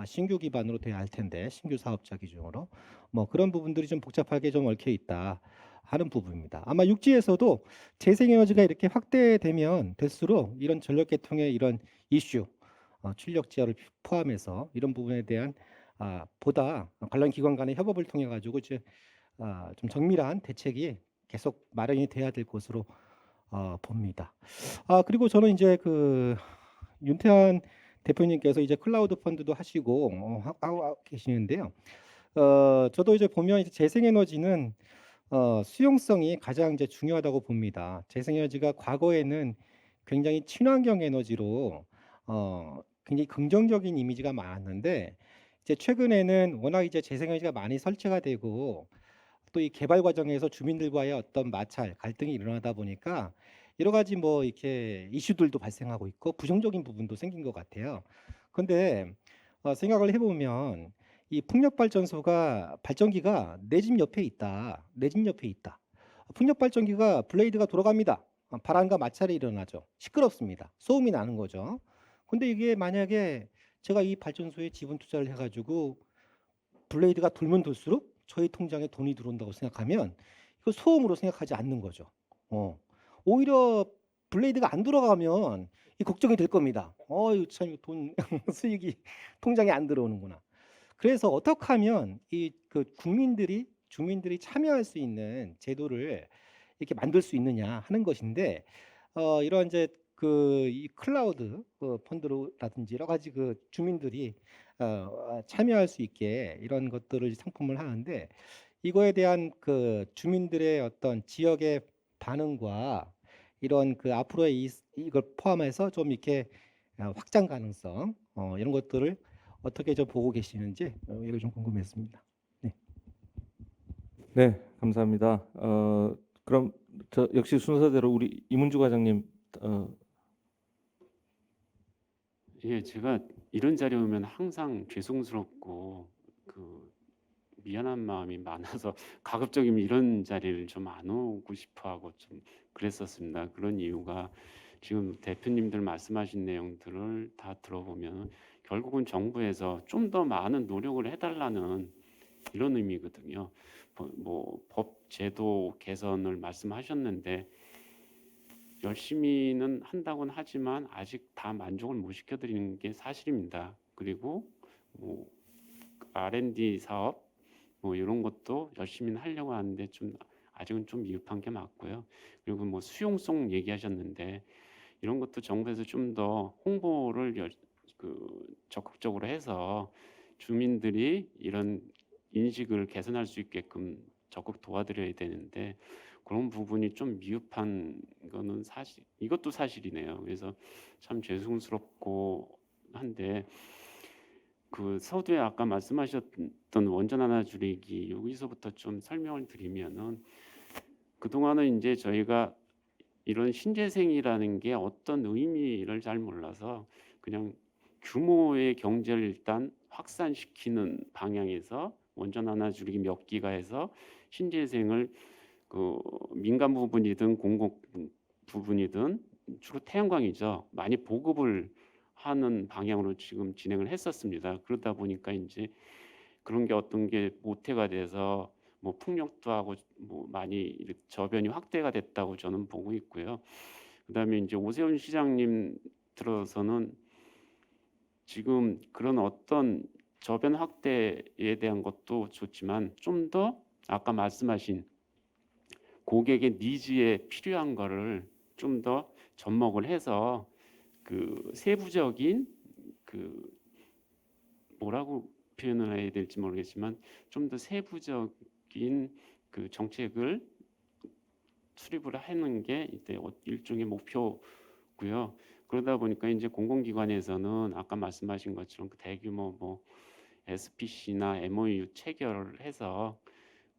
신규 기반으로 돼야 할 텐데 신규 사업자 기준으로 뭐 그런 부분들이 좀 복잡하게 좀 얽혀 있다 하는 부분입니다. 아마 육지에서도 재생에너지가 이렇게 확대되면 될수록 이런 전력 계통의 이런 이슈, 출력 제어를 포함해서 이런 부분에 대한 보다 관련 기관 간의 협업을 통해 가지고 이제 좀 정밀한 대책이 계속 마련이 돼야 될 것으로 봅니다. 그리고 저는 이제 그 윤태한 대표님께서 이제 클라우드 펀드도 하시고 하고 계시는데요. 저도 이제 보면 이제 재생에너지는 수용성이 가장 이제 중요하다고 봅니다. 재생에너지가 과거에는 굉장히 친환경 에너지로 굉장히 긍정적인 이미지가 많았는데 이제 최근에는 워낙 이제 재생에너지가 많이 설치가 되고 또 이 개발 과정에서 주민들과의 어떤 마찰, 갈등이 일어나다 보니까 여러 가지 뭐 이렇게 이슈들도 발생하고 있고 부정적인 부분도 생긴 것 같아요. 근데 생각을 해보면 이 풍력 발전소가 발전기가 내 집 옆에 있다. 내 집 옆에 있다. 풍력 발전기가 블레이드가 돌아갑니다. 바람과 마찰이 일어나죠. 시끄럽습니다. 소음이 나는 거죠. 근데 이게 만약에 제가 이 발전소에 지분 투자를 해가지고 블레이드가 돌면 돌수록 저희 통장에 돈이 들어온다고 생각하면 이거 소음으로 생각하지 않는 거죠. 오히려 블레이드가 안 돌아가면 이 걱정이 될 겁니다. 이거 참 돈 수익이 통장에 안 들어오는구나. 그래서 어떻게 하면 이 그 주민들이 참여할 수 있는 제도를 이렇게 만들 수 있느냐 하는 것인데 이런 이제 그 이 클라우드 펀드로라든지 여러 가지 그 주민들이 참여할 수 있게 이런 것들을 상품을 하는데 이거에 대한 그 주민들의 어떤 지역의 반응과 이런 그 앞으로의 이걸 포함해서 좀 이렇게 확장 가능성 이런 것들을 어떻게 좀 보고 계시는지 이거 좀 궁금했습니다. 네. 네, 감사합니다. 그럼 저 역시 순서대로 우리 이문주 과장님 예, 제가 이런 자리에 오면 항상 죄송스럽고 그 미안한 마음이 많아서 가급적이면 이런 자리를 좀 안 오고 싶어하고 좀 그랬었습니다. 그런 이유가 지금 대표님들 말씀하신 내용들을 다 들어보면 결국은 정부에서 좀 더 많은 노력을 해달라는 이런 의미거든요. 법 제도 개선을 말씀하셨는데 열심히는 한다고는 하지만 아직 다 만족을 못 시켜드리는 게 사실입니다. 그리고 뭐 R&D 사업 뭐 이런 것도 열심히 하려고 하는데 좀 아직은 좀 미흡한 게 맞고요. 그리고 뭐 수용성 얘기하셨는데 이런 것도 정부에서 좀 더 홍보를 적극적으로 해서 주민들이 이런 인식을 개선할 수 있게끔 적극 도와드려야 되는데 그런 부분이 좀 미흡한 거는 사실 이것도 사실이네요. 그래서 참 죄송스럽고 한데 그 서두에 아까 말씀하셨던 원전 하나 줄이기 여기서부터 좀 설명을 드리면은 그동안은 이제 저희가 이런 신재생이라는 게 어떤 의미를 잘 몰라서 그냥 규모의 경제를 일단 확산시키는 방향에서 원전 하나 줄이기 몇 기가 해서 신재생을 그 민간 부분이든 공공 부분이든 주로 태양광이죠. 많이 보급을 하는 방향으로 지금 진행을 했었습니다. 그러다 보니까 이제 그런 게 어떤 게 모태가 돼서 뭐 풍력도 하고 뭐 많이 저변이 확대가 됐다고 저는 보고 있고요. 그다음에 이제 오세훈 시장님 들어서는 지금 그런 어떤 저변 확대에 대한 것도 좋지만 좀 더 아까 말씀하신 고객의 니즈에 필요한 거를 좀 더 접목을 해서 그 세부적인 그 뭐라고 표현을 해야 될지 모르겠지만 좀 더 세부적인 그 정책을 수립을 하는 게 이제 일종의 목표고요. 그러다 보니까 이제 공공기관에서는 아까 말씀하신 것처럼 그 대규모 뭐 SPC나 MOU 체결을 해서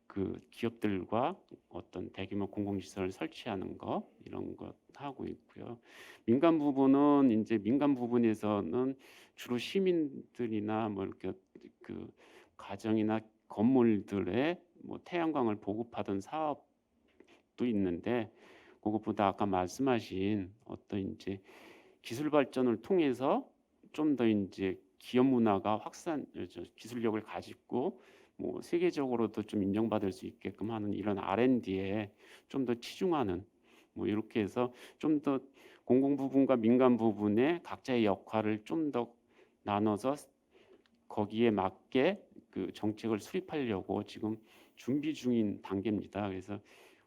그 기업들과 어떤 대규모 공공시설을 설치하는 거 이런 것 하고 있고요. 민간 부분은 이제 민간 부분에서는 주로 시민들이나 뭐 이렇게 그 가정이나 건물들의 뭐 태양광을 보급하던 사업도 있는데 그것보다 아까 말씀하신 어떤 이제 기술 발전을 통해서 좀 더 이제 기업 문화가 기술력을 가지고 뭐 세계적으로도 좀 인정받을 수 있게끔 하는 이런 R&D에 좀 더 치중하는 뭐 이렇게 해서 좀 더 공공 부분과 민간 부분의 각자의 역할을 좀 더 나눠서 거기에 맞게 그 정책을 수립하려고 지금 준비 중인 단계입니다. 그래서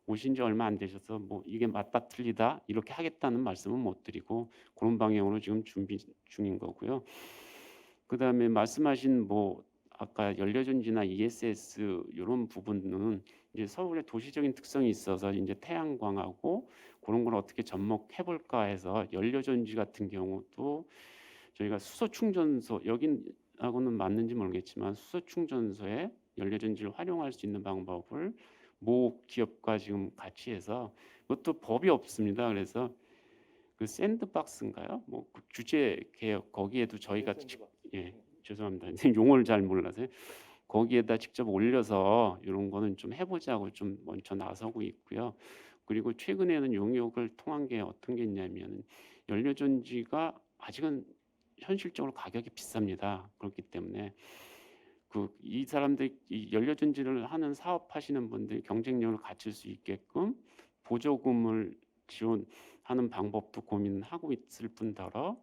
오신 지 얼마 안 되셔서 뭐 이게 맞다 틀리다 이렇게 하겠다는 말씀은 못 드리고 그런 방향으로 지금 준비 중인 거고요. 그다음에 말씀하신 뭐 아까 연료전지나 ESS 이런 부분은 이제 서울의 도시적인 특성이 있어서 이제 태양광하고 그런 걸 어떻게 접목해 볼까 해서 연료전지 같은 경우도 저희가 수소 충전소 여긴하고는 맞는지 모르겠지만 수소 충전소에 연료전지를 활용할 수 있는 방법을 모 기업과 지금 같이 해서 그것도 법이 없습니다. 그래서 그 샌드박스인가요? 뭐그 규제 개혁 거기에도 저희가 예 죄송합니다. 용어를 잘 몰라서요. 거기에다 직접 올려서 이런 거는 좀 해보자고 좀 먼저 나서고 있고요. 그리고 최근에는 용역을 통한 게 어떤 게 있냐면 연료전지가 아직은 현실적으로 가격이 비쌉니다. 그렇기 때문에 이 사람들 이 연료전지를 하는 사업하시는 분들이 경쟁력을 갖출 수 있게끔 보조금을 지원하는 방법도 고민하고 있을 뿐더러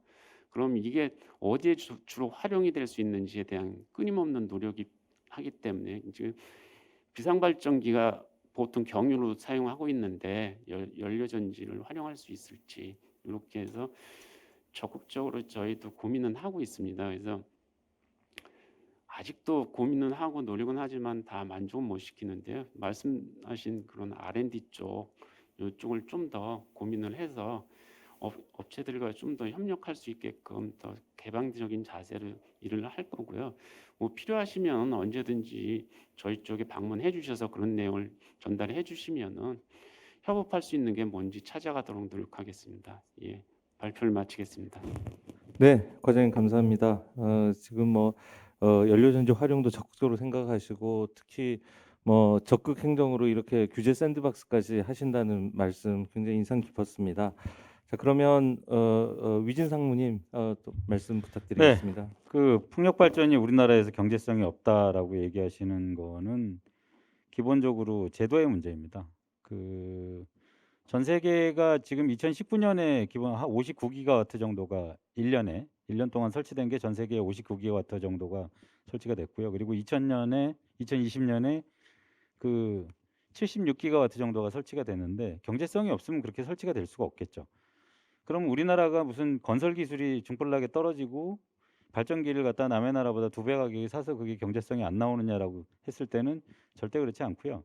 그럼 이게 어디에 주로 활용이 될 수 있는지에 대한 끊임없는 노력이 하기 때문에 지금 비상발전기가 보통 경유로 사용하고 있는데 연료전지를 활용할 수 있을지 이렇게 해서 적극적으로 저희도 고민은 하고 있습니다. 그래서 아직도 고민은 하고 노력은 하지만 다 만족은 못 시키는데요. 말씀하신 그런 R&D 쪽 이쪽을 좀 더 고민을 해서 업체들과 좀 더 협력할 수 있게끔 더 개방적인 자세를 일을 할 거고요. 뭐 필요하시면 언제든지 저희 쪽에 방문해 주셔서 그런 내용을 전달해 주시면은 협업할 수 있는 게 뭔지 찾아가도록 노력하겠습니다. 예, 발표를 마치겠습니다. 네, 과장님 감사합니다. 지금 뭐 연료전지 활용도 적극적으로 생각하시고 특히 뭐 적극 행정으로 이렇게 규제 샌드박스까지 하신다는 말씀 굉장히 인상 깊었습니다. 자, 그러면 위진 상무님 또 말씀 부탁드리겠습니다. 그 풍력 발전이 우리나라에서 경제성이 없다라고 얘기하시는 거는 기본적으로 제도의 문제입니다. 그 전 세계가 지금 2019년에 기본 한 59기가와트 정도가 1년 동안 설치된 게 전 세계에 59기가와트 정도가 설치가 됐고요. 그리고 2020년에 그 76기가와트 정도가 설치가 됐는데 경제성이 없으면 그렇게 설치가 될 수가 없겠죠. 그럼 우리나라가 무슨 건설 기술이 중불나게 떨어지고 발전기를 갖다 남의 나라보다 2배 가격에 사서 그게 경제성이 안 나오느냐라고 했을 때는 절대 그렇지 않고요.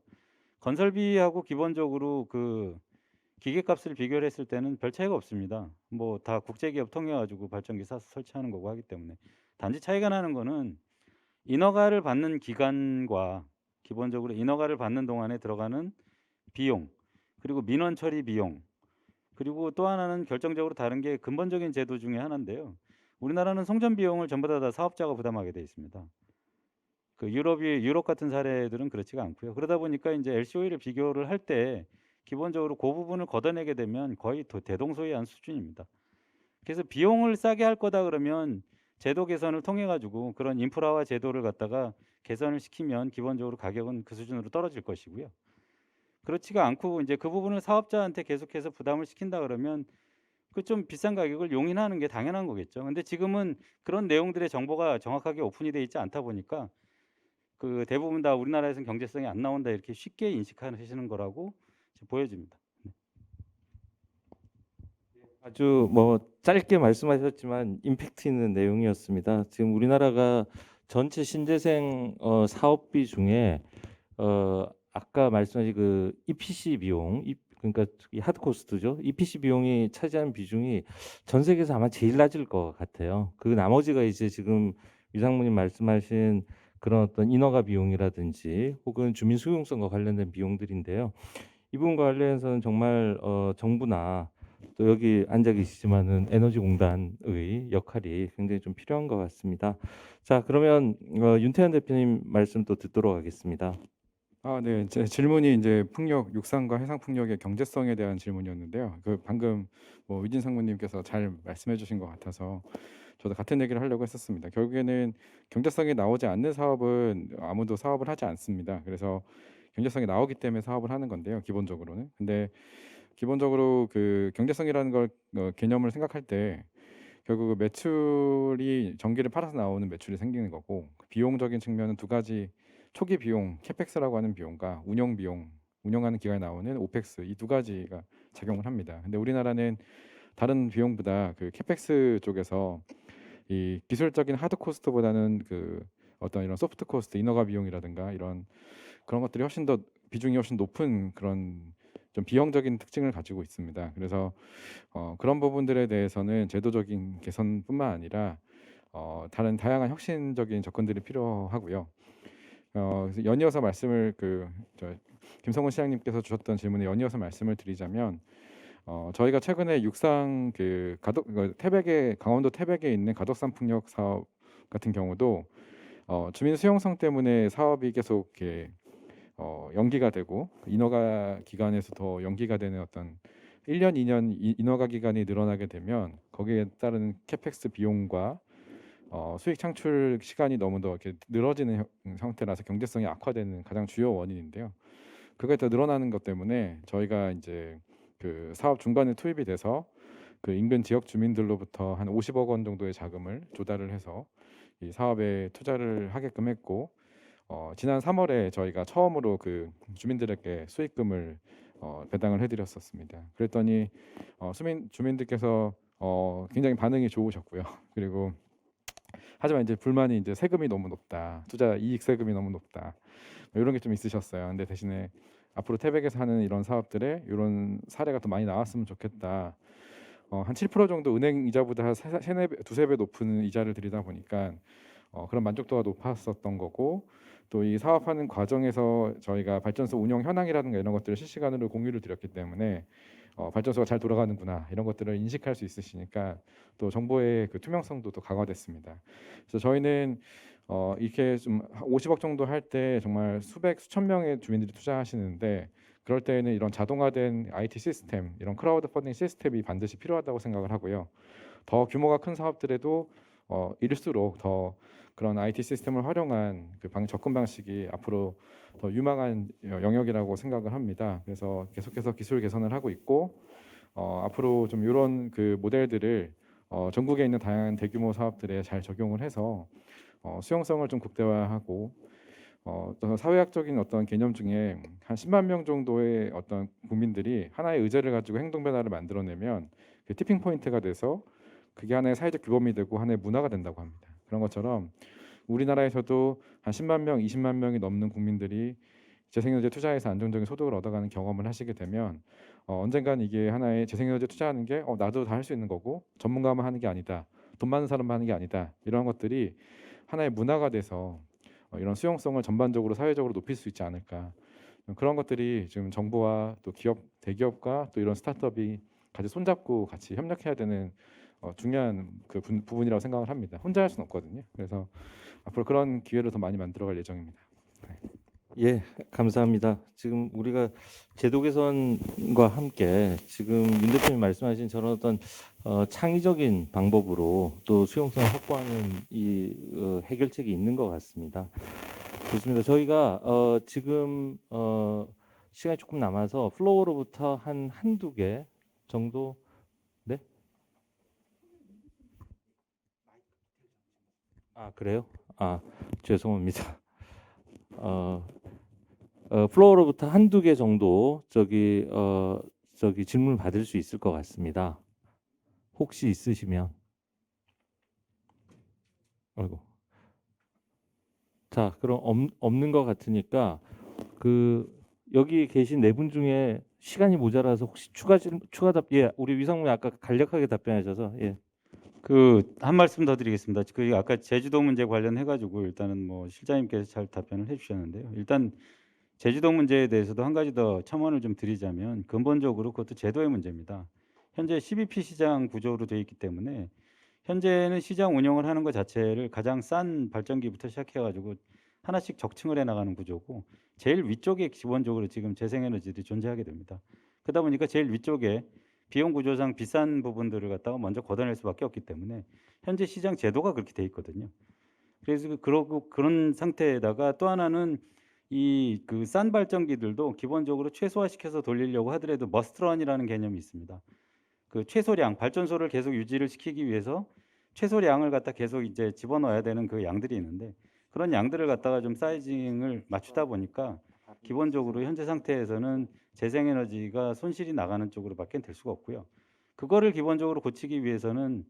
건설비하고 기본적으로 그 기계값을 비교를 했을 때는 별 차이가 없습니다. 뭐 다 국제기업 통해 가지고 발전기 사서 설치하는 거고 하기 때문에 단지 차이가 나는 거는 인허가를 받는 기간과 기본적으로 인허가를 받는 동안에 들어가는 비용, 그리고 민원 처리 비용, 그리고 또 하나는 결정적으로 다른 게 근본적인 제도 중에 하나인데요. 우리나라는 송전 비용을 전부 다 사업자가 부담하게 돼 있습니다. 그 유럽 같은 사례들은 그렇지가 않고요. 그러다 보니까 이제 LCOE를 비교를 할 때 기본적으로 그 부분을 걷어내게 되면 거의 대동소이한 수준입니다. 그래서 비용을 싸게 할 거다 그러면 제도 개선을 통해 가지고 그런 인프라와 제도를 갖다가 개선을 시키면 기본적으로 가격은 그 수준으로 떨어질 것이고요. 그렇지가 않고 이제 그 부분을 사업자한테 계속해서 부담을 시킨다 그러면 그 좀 비싼 가격을 용인하는 게 당연한 거겠죠. 근데 지금은 그런 내용들의 정보가 정확하게 오픈이 돼 있지 않다 보니까 그 대부분 다 우리나라에서는 경제성이 안 나온다 이렇게 쉽게 인식하시는 거라고 보여집니다. 아주 뭐 짧게 말씀하셨지만 임팩트 있는 내용이었습니다. 지금 우리나라가 전체 신재생 사업비 중에 아까 말씀하신 그 EPC 비용, 그러니까 이 하드 코스트죠. EPC 비용이 차지하는 비중이 전 세계에서 아마 제일 낮을 것 같아요. 그 나머지가 이제 지금 위상무님 말씀하신 그런 어떤 인허가 비용이라든지 혹은 주민 수용성과 관련된 비용들인데요. 이 부분과 관련해서는 정말 정부나 또 여기 앉아 계시지만은 에너지공단의 역할이 굉장히 좀 필요한 것 같습니다. 자, 그러면 윤태현 대표님 말씀 또 듣도록 하겠습니다. 네. 제 질문이 이제 풍력, 육상과 해상 풍력의 경제성에 대한 질문이었는데요. 그 방금 뭐 위진 상무님께서 잘 말씀해 주신 것 같아서 저도 같은 얘기를 하려고 했었습니다. 결국에는 경제성이 나오지 않는 사업은 아무도 사업을 하지 않습니다. 그래서 경제성이 나오기 때문에 사업을 하는 건데요, 기본적으로는. 근데 기본적으로 그 경제성이라는 걸 개념을 생각할 때 결국 매출이 전기를 팔아서 나오는 매출이 생기는 거고 비용적인 측면은 두 가지 초기 비용, 캐펙스라고 하는 비용과 운영 비용, 운영하는 기간에 나오는 오펙스 이 두 가지가 작용을 합니다. 근데 우리나라는 다른 비용보다 그 캐펙스 쪽에서 이 기술적인 하드 코스트보다는 그 어떤 이런 소프트 코스트, 인허가 비용이라든가 이런 그런 것들이 훨씬 더 비중이 훨씬 높은 그런 좀 비용적인 특징을 가지고 있습니다. 그래서 그런 부분들에 대해서는 제도적인 개선뿐만 아니라 다른 다양한 혁신적인 접근들이 필요하고요. 그래서 연이어서 말씀을 김성훈 시장님께서 주셨던 질문에 연이어서 말씀을 드리자면 저희가 최근에 육상 그 강원도 태백에 있는 가덕산 풍력 사업 같은 경우도 주민 수용성 때문에 사업이 계속 이렇게 연기가 되고 인허가 기간에서 더 연기가 되는 어떤 1년, 2년 인허가 기간이 늘어나게 되면 거기에 따른 캐펙스 비용과 수익 창출 시간이 너무 더 이렇게 늘어지는 형태라서 경제성이 악화되는 가장 주요 원인인데요. 그게 더 늘어나는 것 때문에 저희가 이제 그 사업 중간에 투입이 돼서 그 인근 지역 주민들로부터 한 50억 원 정도의 자금을 조달을 해서 이 사업에 투자를 하게끔 했고 지난 3월에 저희가 처음으로 그 주민들에게 수익금을 배당을 해드렸었습니다. 그랬더니 주민들께서 굉장히 반응이 좋으셨고요. 그리고 하지만 이제 불만이 이제 세금이 너무 높다, 투자 이익 세금이 너무 높다, 뭐 이런 게 좀 있으셨어요. 근데 대신에 앞으로 태백에서 하는 이런 사업들에 이런 사례가 더 많이 나왔으면 좋겠다. 한 7% 정도 은행 이자보다 두세 배 높은 이자를 드리다 보니까 그런 만족도가 높았었던 거고 또 이 사업하는 과정에서 저희가 발전소 운영 현황이라든가 이런 것들을 실시간으로 공유를 드렸기 때문에 발전소가 잘 돌아가는구나 이런 것들을 인식할 수 있으시니까 또 정보의 그 투명성도 더 강화됐습니다. 그래서 저희는 이렇게 좀 50억 정도 할 때 정말 수천 명의 주민들이 투자하시는데 그럴 때에는 이런 자동화된 IT 시스템, 이런 크라우드 펀딩 시스템이 반드시 필요하다고 생각을 하고요. 더 규모가 큰 사업들에도 일수록 더 그런 IT 시스템을 활용한 그 접근 방식이 앞으로 더 유망한 영역이라고 생각을 합니다. 그래서 계속해서 기술 개선을 하고 있고 앞으로 좀 이런 그 모델들을 전국에 있는 다양한 대규모 사업들에 잘 적용을 해서 수용성을 좀 극대화하고 어떤 사회학적인 어떤 개념 중에 한 10만 명 정도의 어떤 국민들이 하나의 의제를 가지고 행동 변화를 만들어내면 그 티핑 포인트가 돼서 그게 하나의 사회적 규범이 되고 하나의 문화가 된다고 합니다. 그런 것처럼 우리나라에서도 한 10만 명, 20만 명이 넘는 국민들이 재생에너지에 투자해서 안정적인 소득을 얻어가는 경험을 하시게 되면 언젠간 이게 하나의 재생에너지에 투자하는 게 나도 다 할 수 있는 거고 전문가만 하는 게 아니다, 돈 많은 사람만 하는 게 아니다, 이런 것들이 하나의 문화가 돼서 이런 수용성을 전반적으로 사회적으로 높일 수 있지 않을까. 그런 것들이 지금 정부와 또 기업, 대기업과 또 이런 스타트업이 같이 손잡고 같이 협력해야 되는 중요한 그 부분이라고 생각을 합니다. 혼자 할 수는 없거든요. 그래서 앞으로 그런 기회를 더 많이 만들어갈 예정입니다. 예, 감사합니다. 지금 우리가 제도 개선과 함께 지금 윤 대표님 말씀하신 저런 어떤 창의적인 방법으로 또 수용성을 확보하는 이 해결책이 있는 것 같습니다. 좋습니다. 저희가 지금 시간이 조금 남아서 플로어로부터 한두 개 정도. 네? 아, 그래요? 아, 죄송합니다. 플로어로부터 한두 개 정도 저기 질문 받을 수 있을 것 같습니다. 혹시 있으시면. 아이고. 자, 그럼 없는 것 같으니까 여기 계신 네 분 중에 시간이 모자라서 혹시 추가 답, 예, 우리 위성님 아까 간략하게 답변하셔서, 예. 그 한 말씀 더 드리겠습니다. 그 아까 제주도 문제 관련해 가지고 일단은 뭐 실장님께서 잘 답변을 해 주셨는데요. 일단 제주도 문제에 대해서도 한 가지 더 첨언을 좀 드리자면 근본적으로 그것도 제도의 문제입니다. 현재 12P 시장 구조로 되어 있기 때문에 현재는 시장 운영을 하는 것 자체를 가장 싼 발전기부터 시작해 가지고 하나씩 적층을 해 나가는 구조고 제일 위쪽에 기본적으로 지금 재생에너지들이 존재하게 됩니다. 그러다 보니까 제일 위쪽에 비용 구조상 비싼 부분들을 갖다가 먼저 걷어낼 수밖에 없기 때문에 현재 시장 제도가 그렇게 돼 있거든요. 그래서 그러고 그런 상태에다가 또 하나는 이 그 싼 발전기들도 기본적으로 최소화시켜서 돌리려고 하더라도 머스트런이라는 개념이 있습니다. 그 최소량 발전소를 계속 유지를 시키기 위해서 최소량을 갖다 계속 이제 집어넣어야 되는 그 양들이 있는데 그런 양들을 갖다가 좀 사이징을 맞추다 보니까 기본적으로 현재 상태에서는 재생에너지가 손실이 나가는 쪽으로밖에 될 수가 없고요. 그거를 기본적으로 고치기 위해서는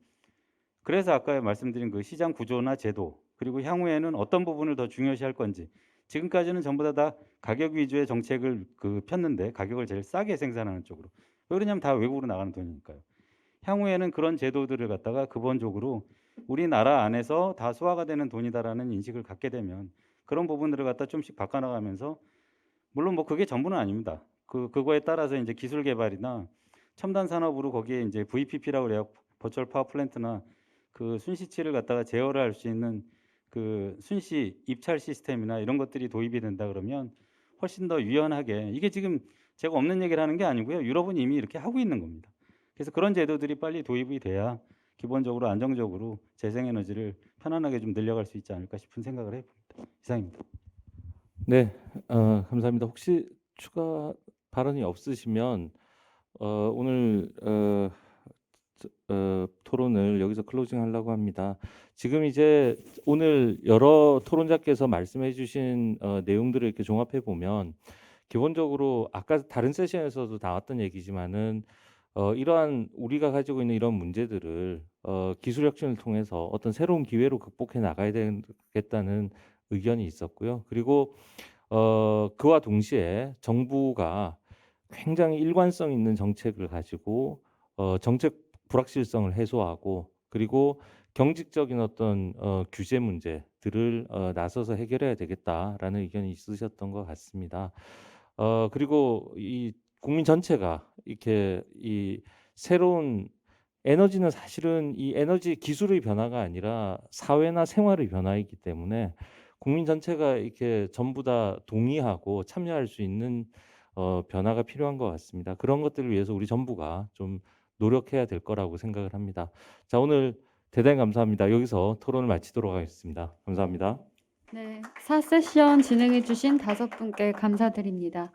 그래서 아까 말씀드린 그 시장 구조나 제도 그리고 향후에는 어떤 부분을 더 중요시할 건지 지금까지는 전부 다 가격 위주의 정책을 폈는데 가격을 제일 싸게 생산하는 쪽으로 왜 그러냐면 다 외국으로 나가는 돈이니까요. 향후에는 그런 제도들을 갖다가 근본적으로 우리나라 안에서 다 소화가 되는 돈이다라는 인식을 갖게 되면 그런 부분들을 갖다 좀씩 바꿔나가면서 물론 뭐 그게 전부는 아닙니다. 그거에 따라서 이제 기술 개발이나 첨단 산업으로 거기에 이제 VPP라고 그래요. 버추얼 파워 플랜트나 그 순시치를 갖다가 제어를 할 수 있는 그 순시 입찰 시스템이나 이런 것들이 도입이 된다 그러면 훨씬 더 유연하게 이게 지금 제가 없는 얘기를 하는 게 아니고요. 유럽은 이미 이렇게 하고 있는 겁니다. 그래서 그런 제도들이 빨리 도입이 돼야 기본적으로 안정적으로 재생에너지를 편안하게 좀 늘려갈 수 있지 않을까 싶은 생각을 해봅니다. 이상입니다. 네, 감사합니다. 혹시 추가 발언이 없으시면 오늘 토론을 여기서 클로징 하려고 합니다. 지금 이제 오늘 여러 토론자께서 말씀해 주신 내용들을 이렇게 종합해 보면 기본적으로 아까 다른 세션에서도 나왔던 얘기지만은 이러한 우리가 가지고 있는 이런 문제들을 기술 혁신을 통해서 어떤 새로운 기회로 극복해 나가야 되겠다는 의견이 있었고요. 그리고 그와 동시에 정부가 굉장히 일관성 있는 정책을 가지고 정책 불확실성을 해소하고 그리고 경직적인 어떤 규제 문제들을 나서서 해결해야 되겠다라는 의견이 있으셨던 것 같습니다. 그리고 이 국민 전체가 이렇게 이 새로운 에너지는 사실은 이 에너지 기술의 변화가 아니라 사회나 생활의 변화이기 때문에 국민 전체가 이렇게 전부 다 동의하고 참여할 수 있는 변화가 필요한 것 같습니다. 그런 것들을 위해서 우리 정부가 좀 노력해야 될 거라고 생각을 합니다. 자, 오늘 대단히 감사합니다. 여기서 토론을 마치도록 하겠습니다. 감사합니다. 네, 4세션 진행해 주신 5분께 감사드립니다.